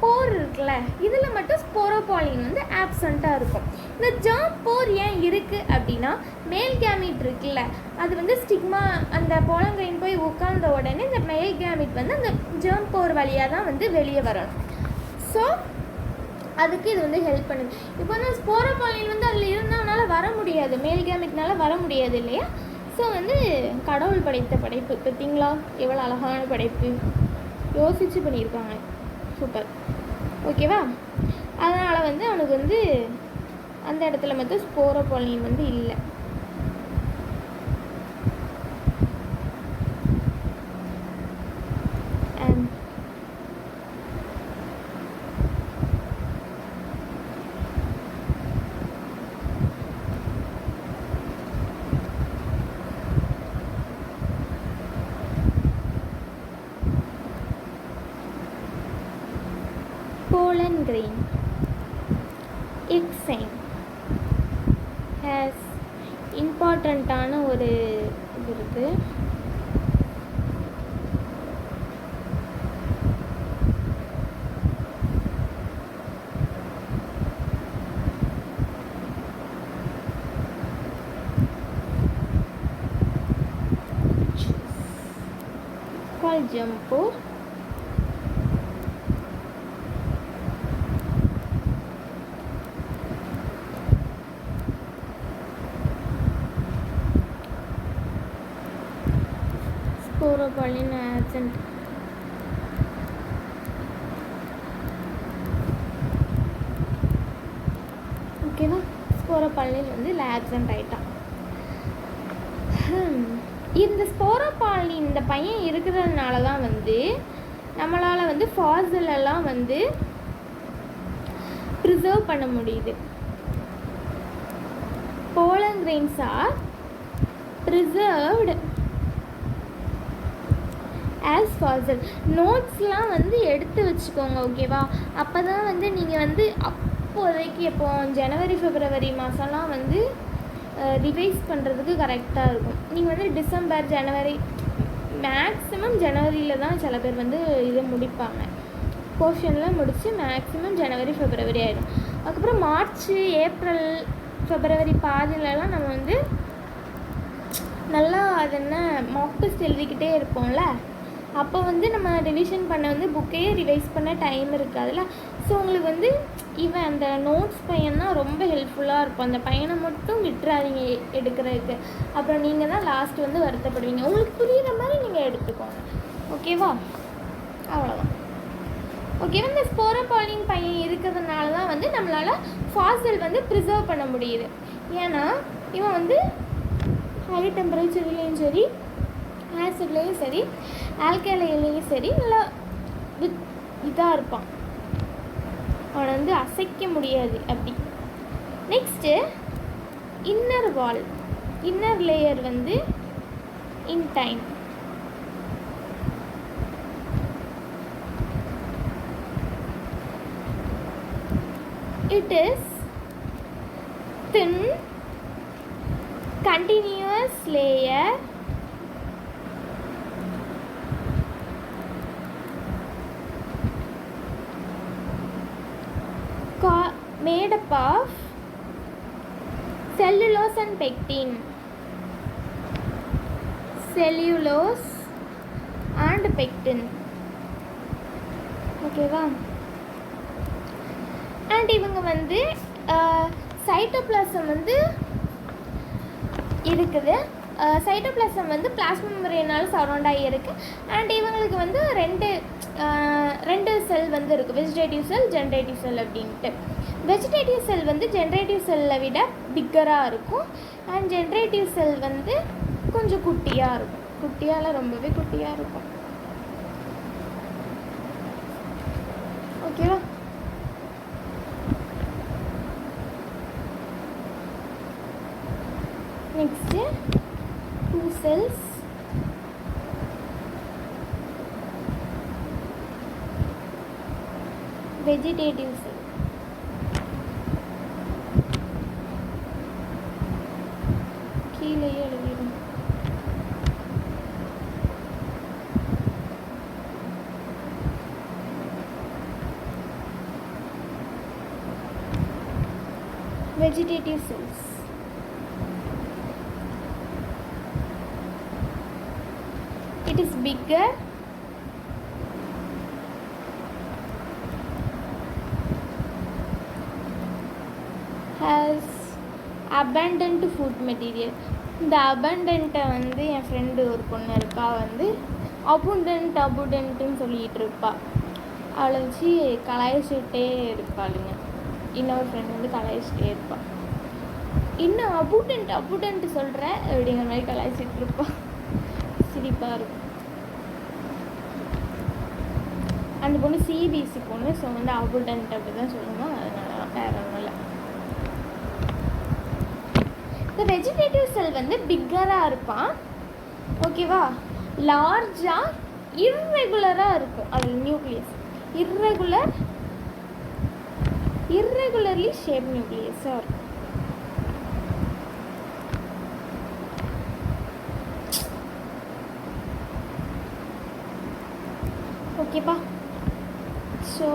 போர் இருக்குல்ல, இதில் மட்டும் ஸ்போரோபாலின் வந்து ஆப்சண்ட்டாக இருக்கும். இந்த ஜம்போர் ஏன் இருக்குது அப்படின்னா, மேல் கேமிட் இருக்குல்ல, அது வந்து ஸ்டிக்மா அந்த போலங்கிரைன் போய் உட்கார்ந்த உடனே இந்த மேல் கேமிட் வந்து அந்த ஜம்போர் வழியாக தான் வந்து வெளியே வரணும். ஸோ அதுக்கு இது வந்து ஹெல்ப் பண்ணுது. இப்போ வந்து ஸ்போரோபாலின் வந்து அதில் இருந்ததுனால வர முடியாது, மேல் கேமிட்னால வர முடியாது இல்லையா? ஸோ வந்து கடவுள் படைத்த படைப்பு பார்த்தீங்களா, எவ்வளோ அழகான படைப்பு, யோசித்து பண்ணியிருக்காங்க. சூப்பர். ஓகேவா? அதனால் வந்து அவனுக்கு வந்து அந்த இடத்துல மட்டும் ஸ்போரோபாலின் வந்து இல்லை. pollen grain exine has இம்பார்ட்டண்ட்டான ஒரு இது இருக்குது. called jumpo. Sporopollen absent. ஓகேவா? ஸ்போரோபாலின் வந்து ஆப்சென்ட் ஆகிட்டான். இந்த ஸ்போரோபாலின் இந்த பையன் இருக்கிறதுனால தான் வந்து நம்மளால் வந்து ஃபாசில் எல்லாம் வந்து ப்ரிசர்வ் பண்ண முடியுது. pollen grains are preserved as fossil. நோட்ஸ்லாம் வந்து எடுத்து வச்சுக்கோங்க, ஓகேவா? அப்போ தான் வந்து நீங்கள் வந்து அப்போதைக்கு எப்போ ஜனவரி பிப்ரவரி மாதம்லாம் வந்து ரிவைஸ் பண்ணுறதுக்கு கரெக்டாக இருக்கும். நீங்கள் வந்து டிசம்பர் ஜனவரி மேக்ஸிமம் ஜனவரியில் தான் சில பேர் வந்து இதை முடிப்பாங்க, போர்ஷன்லாம் முடித்து மேக்ஸிமம் ஜனவரி பிப்ரவரி ஆகிடும். அதுக்கப்புறம் மார்ச் ஏப்ரல் பிப்ரவரி பாதியிலலாம் நம்ம வந்து நல்லா அது என்ன மாக் டெஸ்ட் எழுதிக்கிட்டே இருப்போம்ல, அப்போ வந்து நம்ம ரிவிஷன் பண்ண வந்து புக்கையே ரிவைஸ் பண்ண டைம் இருக்காதுல்ல. ஸோ உங்களுக்கு வந்து இவன் அந்த நோட்ஸ் பையன் தான் ரொம்ப ஹெல்ப்ஃபுல்லாக இருக்கும். அந்த பையனை மட்டும் விட்டுறாதீங்க எடுக்கிறதுக்கு, அப்புறம் நீங்கள் தான் லாஸ்ட் வந்து வருத்தப்படுவீங்க. உங்களுக்கு புரிகிற மாதிரி நீங்கள் எடுத்துக்கோங்க, ஓகேவா? அவ்வளோதான். ஓகேவா? இந்த ஸ்போரோபாலின் பையன் இருக்கிறதுனால தான் வந்து நம்மளால் ஃபாசில் வந்து ப்ரிசர்வ் பண்ண முடியுது. ஏன்னா இவன் வந்து ஹை டெம்பரேச்சர்லேயும் சரி, ஆசிட்லேயும் சரி, ஆல்கலைலையும் சரி நல்லா இதாக இருப்பான். அவனை வந்து அசைக்க முடியாது அப்படி. நெக்ஸ்ட்டு இன்னர் வால், இன்னர் லேயர் வந்து intine. It is thin continuous layer made up of cellulose and pectin. Cellulose and pectin, ஓகேவா? அண்ட் இவங்க வந்து சைட்டோபிளாசம் வந்து இருக்குது. சைட்டோபிளாசம் வந்து பிளாஸ்மா மெம்பரேனால் சரௌண்ட் ஆகி இருக்குது. அண்ட் இவங்களுக்கு வந்து ரெண்டு செல் வந்து இருக்குது, வெஜிடேட்டிவ் செல், ஜென்ரேட்டிவ் செல் அப்படின்ட்டு. வெஜிடேட்டிவ் செல் வந்து ஜென்ரேட்டிவ் செல்லை விட பிக்கராக இருக்கும். அண்ட் ஜென்ரேட்டிவ் செல் வந்து கொஞ்சம் குட்டியாக இருக்கும், குட்டியால் ரொம்பவே குட்டியாக இருக்கும், ஓகேவா? Next 2 cells, vegetative cell. கீழேயே எழுதிடும். Vegetative cells. It is bigger, has abundant food material. இந்த abundant-ஐ வந்து என் ஃப்ரெண்டு ஒரு பொண்ணு இருக்கா, வந்து abundantன்னு சொல்லிகிட்டு இருப்பா. அவளை வச்சு கலாய்ச்சிட்டே இருப்பாளுங்க. இன்னொரு ஃப்ரெண்டு வந்து கலாய்ச்சிட்டே இருப்பாள். இன்னும் abundant சொல்கிற அப்படிங்கிற மாதிரி கலாய்ச்சிட்டு இருப்பாள். சிரிப்பாக இருக்கும். அந்த பொண்ணு சிபிஎஸ்சி பொண்ணு, ஸோ வந்து abundant அப்படி தான் சொல்லணும், அதனால வேறு ஒன்றும் இல்லை. இந்த வெஜிடேட்டிவ் செல் வந்து பிக்கராக இருப்பான், ஓகேவா? லார்ஜாக இர்ரெகுலராக இருக்கும். அதில் நியூக்ளியஸ் irregularly shaped நியூக்ளியஸாக இருக்கும். ஓகேப்பா? ஸோ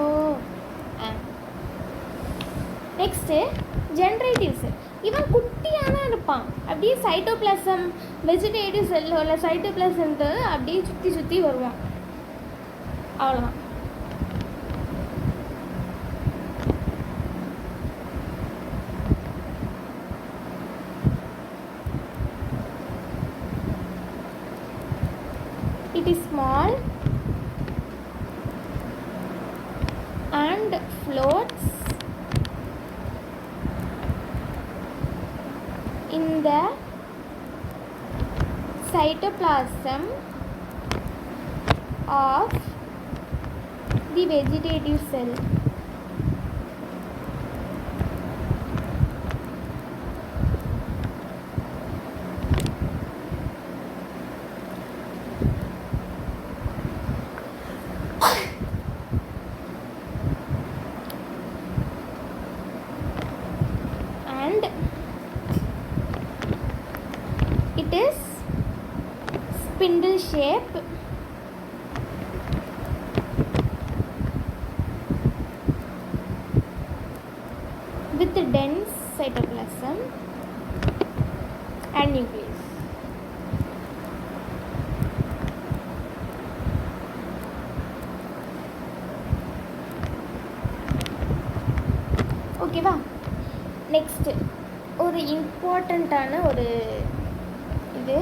நெக்ஸ்ட்டு ஜென்ரேட்டிவ் செல். இவன் குட்டியாக தான் இருப்பான். அப்படியே சைட்டோபிளாசம் வெஜிடேட்டிவ் செல்லோட சைட்டோபிளாசம்ட்டு அப்படியே சுற்றி வருவான். அவ்வளோதான். It is small and floats in the cytoplasm of the vegetative cell. it is spindle shape with dense cytoplasm and nucleus. ஓகேவா? நெக்ஸ்ட்டு ஒரு இம்பார்ட்டண்ட்டான ஒரு இது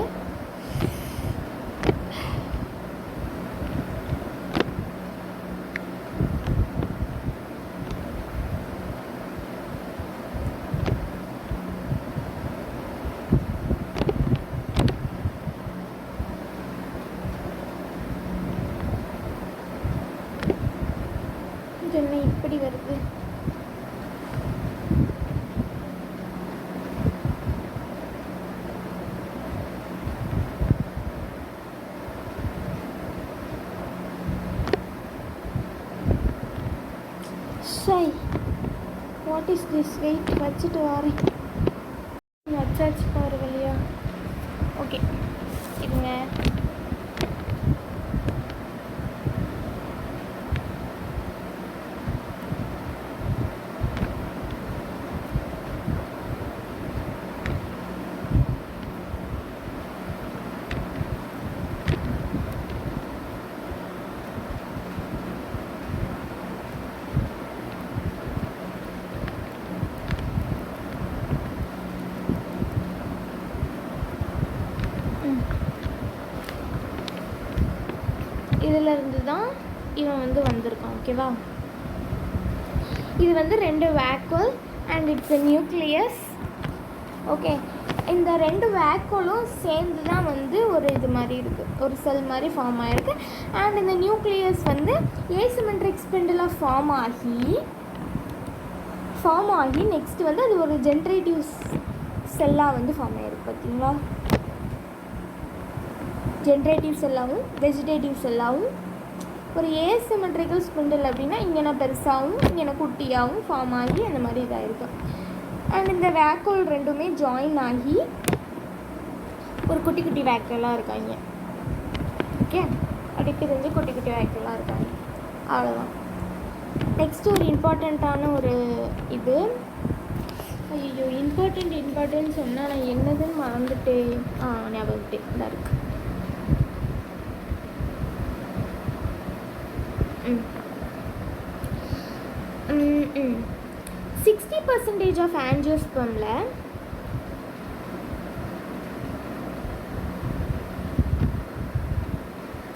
என்ன இப்படி வருது? ஷை, வாட் இஸ் திஸ்? வெயிட், வச்சுட்டு வரேன். வச்சாச்சு பாரு வழியா. ஓகே, இருங்க. இதிலிருந்து தான் இவன் வந்து வந்திருக்கான். ஓகேவா? இது வந்து 2 vacuole and it's a nucleus. Okay, இந்த 2 வேக்குவலும் சேர்ந்து தான் வந்து ஒரு இது மாதிரி இருக்குது, ஒரு செல் மாதிரி ஃபார்ம் ஆகிருக்கு. அண்ட் இந்த நியூக்ளியஸ் வந்து ஏசிமெட்ரிக் ஸ்பிண்டிலாக ஃபார்ம் ஆகி நெக்ஸ்ட் வந்து அது ஒரு ஜென்ரேட்டிவ் செல்லாக வந்து ஃபார்ம் ஆகிருக்கு. பார்த்தீங்களா? ஜென்ரேட்டிவ் செல்லாகவும் வெஜிடேட்டிவ் செல்லாகவும் ஒரு ஏசிமெட்ரிக்கல் ஸ்பிண்டில் அப்படின்னா இங்கே பெருசாகவும் இங்கே குட்டியாகவும் ஃபார்ம் ஆகி அந்த மாதிரி இதாக இருக்கும். அண்ட் இந்த வேக்குவல் ரெண்டுமே ஜாயின் ஆகி ஒரு குட்டி குட்டி வேக்குவலாக இருக்காங்க. ஓகே, அப்படி பிரிஞ்சு குட்டி குட்டி வேக்குவலாக இருக்காங்க. அவ்வளோதான். நெக்ஸ்ட்டு ஒரு இம்பார்ட்டண்ட்டான ஒரு இது. ஐயோ, இம்பார்ட்டன்ட் சொன்னால் நான் என்னதுன்னு மறந்துட்டேன். ஞாபகத்தே இதாக இருக்குது. 60% of angiospermல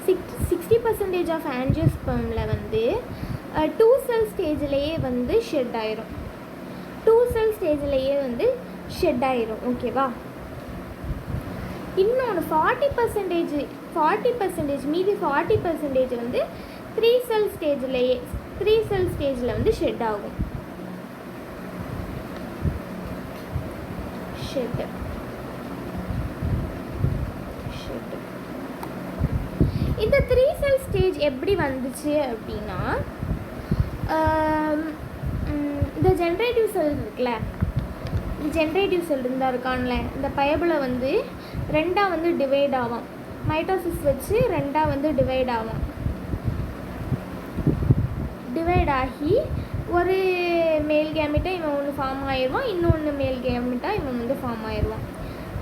60% of angiospermல வந்து 2 செல் ஸ்டேஜ்லேயே வந்து ஷெட் ஆயிரும். 2 செல் ஸ்டேஜ்லேயே வந்து ஷெட் ஆயிரும். ஓகேவா? இன்னொன்று 40% மீதி 40% வந்து 3 செல் ஸ்டேஜில் வந்து ஷெட் ஆகும். இந்த 3 செல் ஸ்டேஜ் எப்படி வந்துச்சு அப்படின்னா, இந்த ஜென்ரேட்டிவ் செல் இருக்குல்ல, ஜென்ரேட்டிவ் செல் இருந்தால் இருக்கான்ல, இந்த பயபில் வந்து 2ஆக வந்து டிவைட் ஆகும். மைட்டோசிஸ் வச்சு 2ஆக வந்து டிவைட் ஆகும். டிவைட் ஆகி ஒரு மேல் கேமிட்டாக இவன் ஒன்று ஃபார்ம் ஆயிடுவான், இன்னொன்று மேல் கேமிட்டாக இவன் வந்து ஃபார்ம் ஆயிடுவான்.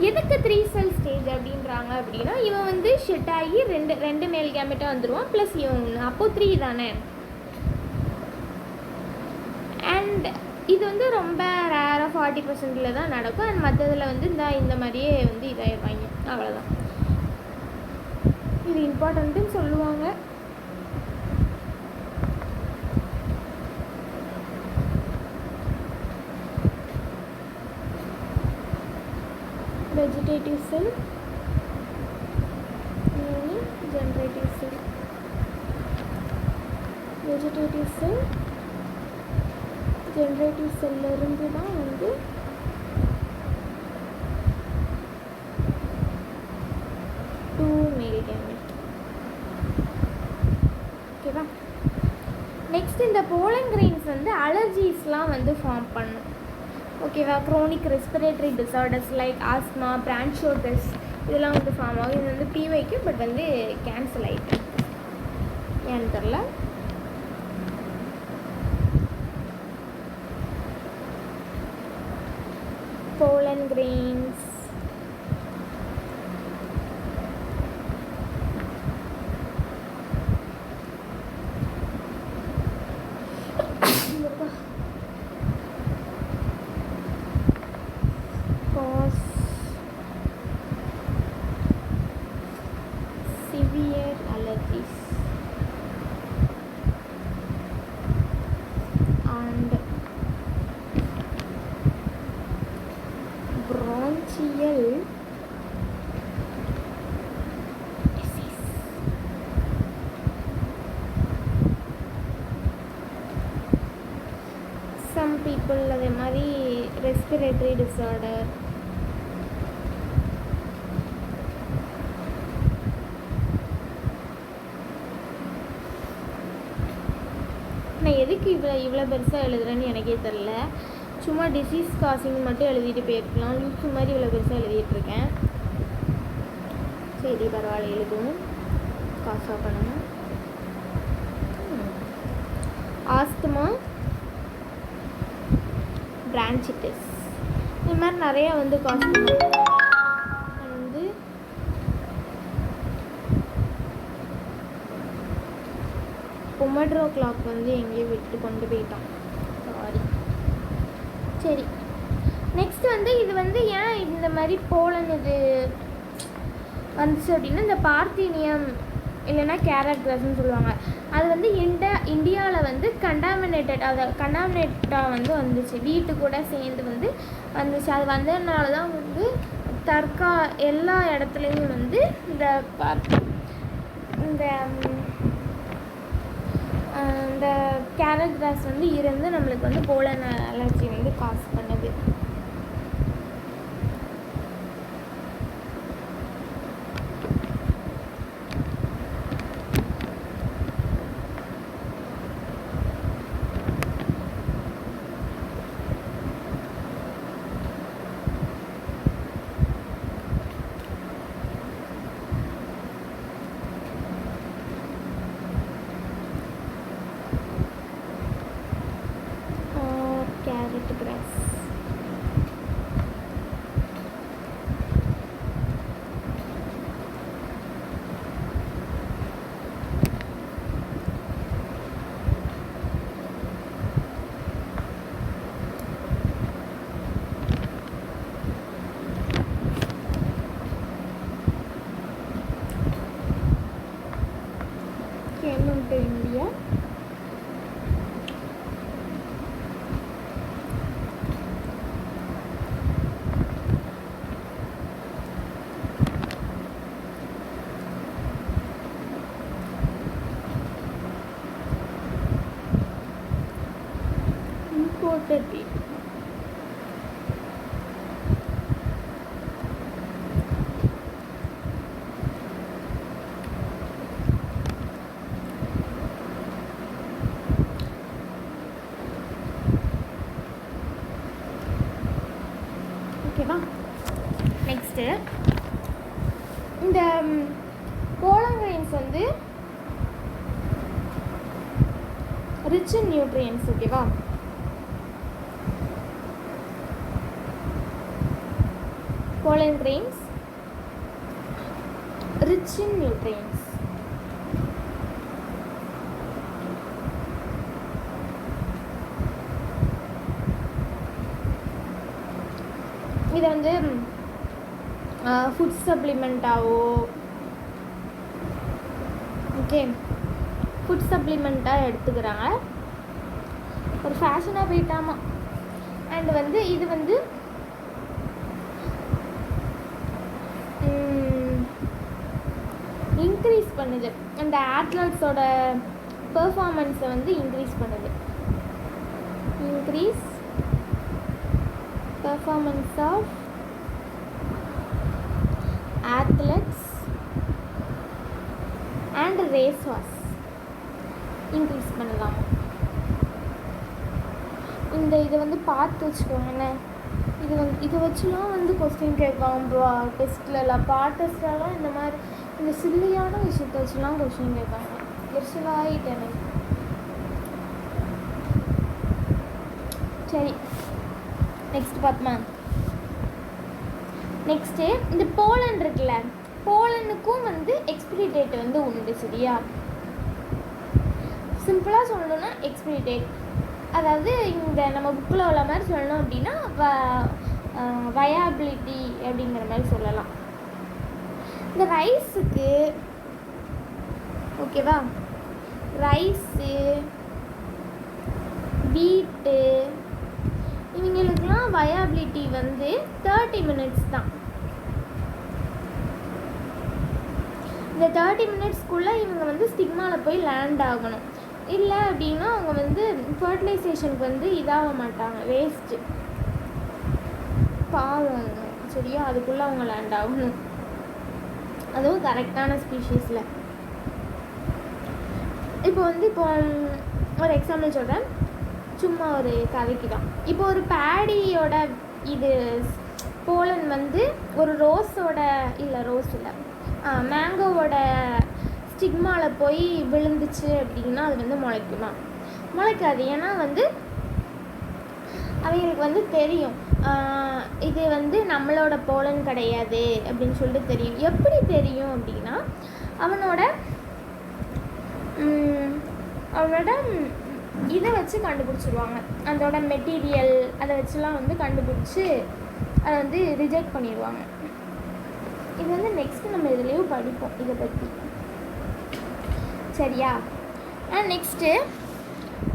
எதுக்கு 3 செல் ஸ்டேஜ் அப்படின்றாங்க அப்படின்னா, இவன் வந்து ஷெட் ஆகி ரெண்டு மேல் கேமிட்டாக வந்துடுவான், ப்ளஸ் இவன் ஒன்று, அப்போது 3 தானே. அண்ட் இது வந்து ரொம்ப ரேராக 40% தான் நடக்கும். அண்ட் மற்றதில் வந்து இந்த மாதிரியே வந்து இதாகிடுவாங்க. அவ்வளோதான். இது இம்பார்ட்டண்ட்டுன்னு சொல்லுவாங்க. vegetative cell, generative cell. Vegetative cell, generative cell இருந்து தான் வந்து டூ மேல் கேமெட். ஓகேவா? நெக்ஸ்ட் இந்த போலன் கிரெயின்ஸ் வந்து அலர்ஜிஸ்லாம் வந்து ஃபார்ம் பண்ணும். ஓகேவா? Chronic respiratory disorders like asthma, bronchitis இதெல்லாம் வந்து ஃபார்ம் ஆகும். இது வந்து பிவைக்கு பட் வந்து கேன்சல் ஆகிட்டு ஏன்னு தெரில. pollen grains, cause severe allergies and bronchial disease. Some people அதே மாதிரி respiratory disorder, நான் எதுக்கு இவ்வளோ பெருசாக எழுதுறேன்னு எனக்கே தெரில. சும்மா டிசீஸ் காசிங் மட்டும் எழுதிட்டு போயிருக்கலாம். லூசு மாதிரி இவ்வளோ பெருசாக எழுதிட்டுருக்கேன். சரி பரவாயில்ல, எழுதுவோம். காசாக பண்ணணும். ஆஸ்துமா, பிரான்சிட்டிஸ், இந்த மாதிரி நிறையா வந்து காசு வந்து பொமட்ரோ கிளாக் வந்து எங்கேயோ விட்டு கொண்டு போயிட்டான். சாரி. சரி, நெக்ஸ்ட் வந்து இது வந்து ஏன் இந்த மாதிரி போலன் இது வந்துச்சு அப்படின்னா, இந்த பார்த்தீனியம் இல்லைன்னா கேரட் கிராஸ்ன்னு சொல்லுவாங்க. அது வந்து இந்தியாவில் வந்து கண்டாமினேட்டாக வந்து வந்துச்சு. வீட்டு கூட சேர்ந்து வந்து வந்துச்சு. அது வந்ததுனால தான் வந்து எல்லா இடத்துலையும் வந்து இந்த கேரட் கிராஸ் வந்து இருந்து நம்மளுக்கு வந்து போலன் அலர்ஜி வந்து காஸ் பண்ணுது. Carrot grass. Came into India. Imported tea. ஓகேவா? நெக்ஸ்ட்டு இந்த pollen grains வந்து ரிச் இன் நியூட்ரியன்ஸ். ஓகேவா? pollen grains rich in nutrients. இதை வந்து ஃபுட் சப்ளிமெண்ட்டாவோ ஃபுட் சப்ளிமெண்ட்டாக எடுத்துக்கிறாங்க. ஒரு ஃபேஷனாக போயிட்டாமா. அண்ட் வந்து இது வந்து இன்க்ரீஸ் பண்ணுது. அந்த அத்லட்ஸோட பெர்ஃபார்மன்ஸை வந்து இன்க்ரீஸ் பண்ணுது. Increase performance of athletes and race horse increase பண்ணலாம். இந்த இதை வந்து பார்த்து வச்சுக்கோங்க. இது வச்சுலாம் வந்து கொஸ்டின் கேட்பாங்க டெஸ்ட்லலாம் டெஸ்ட்லலாம் இந்த மாதிரி இந்த சில்லியான விஷயத்தை வச்சுலாம் கொஸ்டின் கேட்பாங்க. எரிச்சலாகிட்டேன். சரி, நெக்ஸ்ட் பார்த்துமா. நெக்ஸ்ட்டு இந்த போலன் இருக்குல்ல, போலனுக்கும் வந்து எக்ஸ்பிரி டேட் வந்து உண்டு. சரியா, சிம்பிளாக சொல்லணும்னா எக்ஸ்பிரி டேட், அதாவது இந்த நம்ம புக்கில் உள்ள மாதிரி சொல்லணும் அப்படின்னா வயாபிலிட்டி அப்படிங்கிற மாதிரி சொல்லலாம். இந்த ரைஸுக்கு ஓகேவா, ரைஸு வீட்டு இவங்களுக்குலாம் வயாபிலிட்டி வந்து 30 மினிட்ஸ் தான். இந்த 30 மினிட்ஸ்க்குள்ளே இவங்க வந்து ஸ்டிக்மாவில் போய் லேண்ட் ஆகணும். இல்லை அப்படின்னா அவங்க வந்து ஃபர்டிலைசேஷனுக்கு வந்து இதாக மாட்டாங்க, வேஸ்ட்டு பாவம். சரியா, அதுக்குள்ளே அவங்க லேண்ட் ஆகணும், அதுவும் கரெக்டான ஸ்பீஷீஸில். இப்போ ஒரு எக்ஸாம்பிள் சொல்கிறேன், சும்மா ஒரு கதைக்கு தான். இப்போ ஒரு பேடியோட இது போலன் வந்து ஒரு மேங்கோவோட ஸ்டிக்மாவில் போய் விழுந்துச்சு அப்படின்னா அது வந்து முளைக்குமா? முளைக்காது. ஏன்னா வந்து அவங்களுக்கு வந்து தெரியும் இது வந்து நம்மளோட போலன் கிடையாது அப்படின்னு சொல்லிட்டு தெரியும். எப்படி தெரியும் அப்படின்னா அவனோட இதை வச்சு கண்டுபிடிச்சிடுவாங்க, அதோட மெட்டீரியல் அதை வச்சுலாம் வந்து கண்டுபிடிச்சி அதை வந்து ரிஜெக்ட் பண்ணிடுவாங்க. இது வந்து நெக்ஸ்ட்டு நம்ம இதுலேயும் படிப்போம் இதை பற்றி. சரியா, நெக்ஸ்ட்டு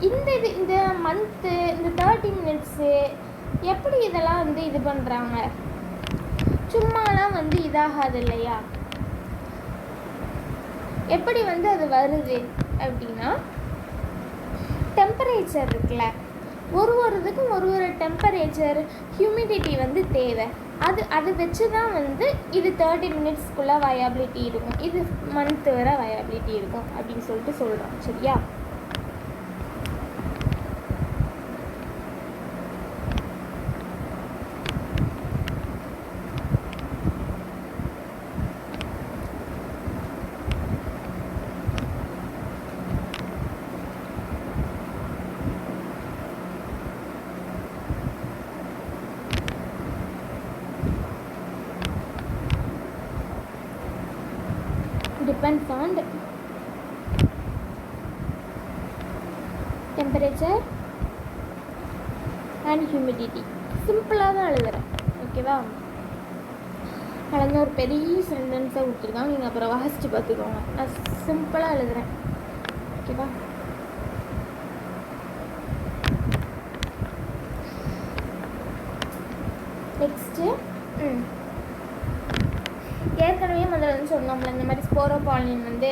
இந்த மந்த்து இந்த 30 மினிட்ஸு எப்படி இதெல்லாம் வந்து இது பண்ணுறாங்க? சும்மாலாம் வந்து இதாகாது இல்லையா? எப்படி வந்து அது வருது அப்படின்னா டெம்பரேச்சர் இருக்குல்ல, ஒரு இதுக்கும் ஒரு டெம்பரேச்சர் ஹியூமிடிட்டி வந்து தேவை. அது வச்சு தான் வந்து இது 30 மினிட்ஸ்க்குள்ளே வயாபிலிட்டி இருக்கும், இது மந்த் வரை வயாபிலிட்டி இருக்கும் அப்படின்னு சொல்லிட்டு சொல்கிறோம். சரியா, depends on temperature and humidity. சிம்பிளாக தான் எழுதுகிறேன். ஓகேவா, கலந்து ஒரு பெரிய சென்டென்ஸாக விட்டுருக்காங்க, நீங்கள் அப்புறம் வாசித்து பார்த்துக்கோங்க. நான் சிம்பிளாக எழுதுகிறேன். ஓகேவா, நெக்ஸ்ட்டு ஏற்கனவே முதல்ல வந்து சொன்னோம்ல, இந்த மாதிரி ஸ்போரோபாலின் வந்து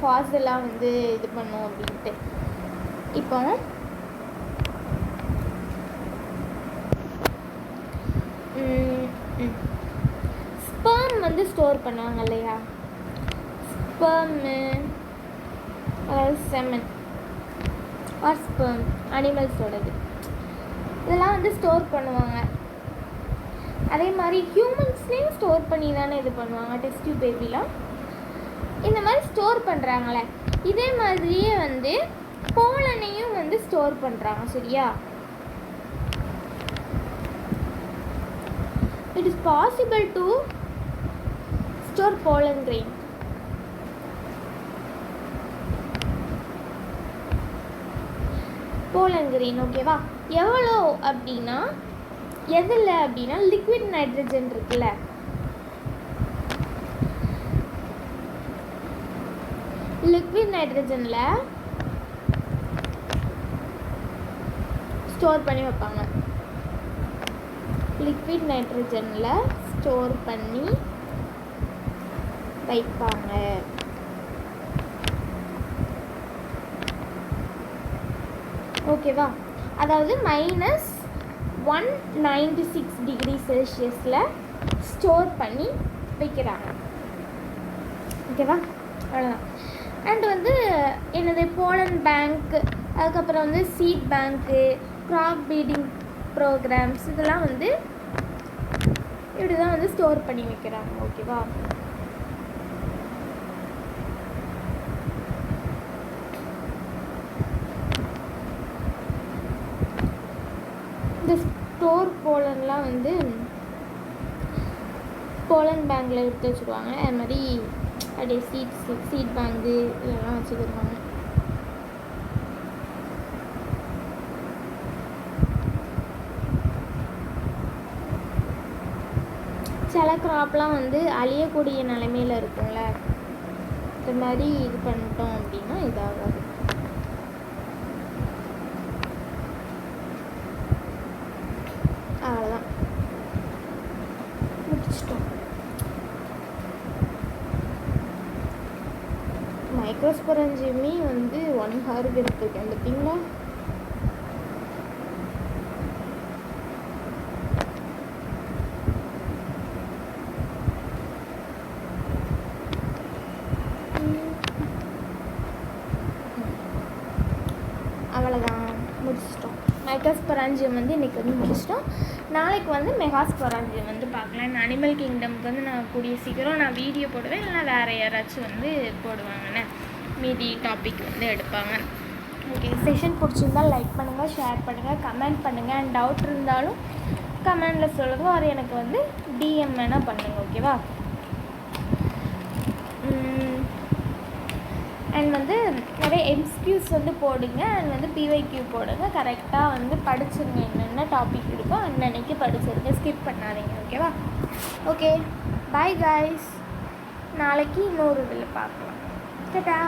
ஃபாசிலாக வந்து இது பண்ணும் அப்படின்ட்டு. இப்போ ஸ்பெர்ம் வந்து ஸ்டோர் பண்ணுவாங்க இல்லையா, ஸ்பெர்மு அதாவது செமன் ஆர் ஸ்பெர்ம் அனிமல்ஸோடது, இதெல்லாம் வந்து ஸ்டோர் பண்ணுவாங்க. அதே மாதிரி ஹியூமன்ஸ்லேயும் ஸ்டோர் பண்ணி தானே இது பண்ணுவாங்க, டெஸ்ட் டியூப் பேபிலாம் இந்த மாதிரி ஸ்டோர் பண்ணுறாங்களே, இதே மாதிரியே வந்து போலனையும் வந்து ஸ்டோர் பண்ணுறாங்க. சரியா, it is possible to store pollen grain. pollen grain ஓகேவா, எவ்வளோ அப்படின்னா எதில் அப்படின்னா லிக்விட் நைட்ரஜன் இருக்குல்ல, லிக்விட் நைட்ரஜனில் ஸ்டோர் பண்ணி வைப்பாங்க. லிக்விட் நைட்ரஜனில் ஸ்டோர் பண்ணி வைப்பாங்க. ஓகேவா, அதாவது -196 டிகிரி செல்சியஸில் ஸ்டோர் பண்ணி வைக்கிறாங்க. ஓகேவா, அவ்வளோதான். அண்ட் வந்து என்னது போலன் பேங்க், அதுக்கப்புறம் வந்து சீட் பேங்க்கு, க்ராப் ப்ரீடிங் ப்ரோக்ராம்ஸ் இதெல்லாம் வந்து இப்படி தான் வந்து ஸ்டோர் பண்ணி வைக்கிறாங்க. ஓகேவா? இந்த ஸ்டோர் போலன்லாம் வந்து போலன் பேங்கில் எடுத்து வச்சுருவாங்க. அது மாதிரி அப்படியே சீட் பேங்கு இதெல்லாம் வச்சுக்கிடுவாங்க. சில க்ராப்லாம் வந்து அழியக்கூடிய நிலைமையில் இருக்கும்ல, இந்த மாதிரி இது பண்ணிட்டோம் அப்படின்னா இதாகாது. அவ்வளோதான், முடிச்சிட்டோம். மைக்ரோஸ்பொரஞ்சியுமே வந்து 1 hour எடுத்துருக்கேன் பார்த்தீங்களா? அவ்வளோதான், முடிச்சிட்டோம். மைக்ரோஸ்பொரஞ்சியம் வந்து இன்றைக்கி வந்து முடிச்சிட்டோம். நாளைக்கு வந்து மெகாஸ்பொரஞ்சியம் வந்து பார்க்கலாம். இந்த அனிமல் கிங்டம்க்கு வந்து நான் கூடிய சீக்கிரம் நான் வீடியோ போடுவேன், இல்லைனா வேறு யாராச்சும் வந்து போடுவாங்கண்ணே, மீதி டாபிக் வந்து எடுப்பாங்க. ஓகே, செஷன் பிடிச்சிருந்தால் லைக் பண்ணுங்கள், ஷேர் பண்ணுங்கள், கமெண்ட் பண்ணுங்கள். அண்ட் டவுட் இருந்தாலும் கமெண்டில் சொல்லுங்கள், ஒரு எனக்கு வந்து டிஎம் வேணால் பண்ணுங்கள். ஓகேவா? அண்ட் வந்து நிறைய எம்ஸ்கியூஸ் வந்து போடுங்க. அண்ட் வந்து பிவைக்யூ போடுங்க. கரெக்டாக வந்து படிச்சுருங்க, என்னென்ன டாபிக் இருக்கோ அன்னன்னைக்கு படிச்சிருங்க, ஸ்கிப் பண்ணாதீங்க. ஓகேவா? Okay, bye guys. நாளைக்கு இன்னொரு இதில் பார்க்கலாம். டடா.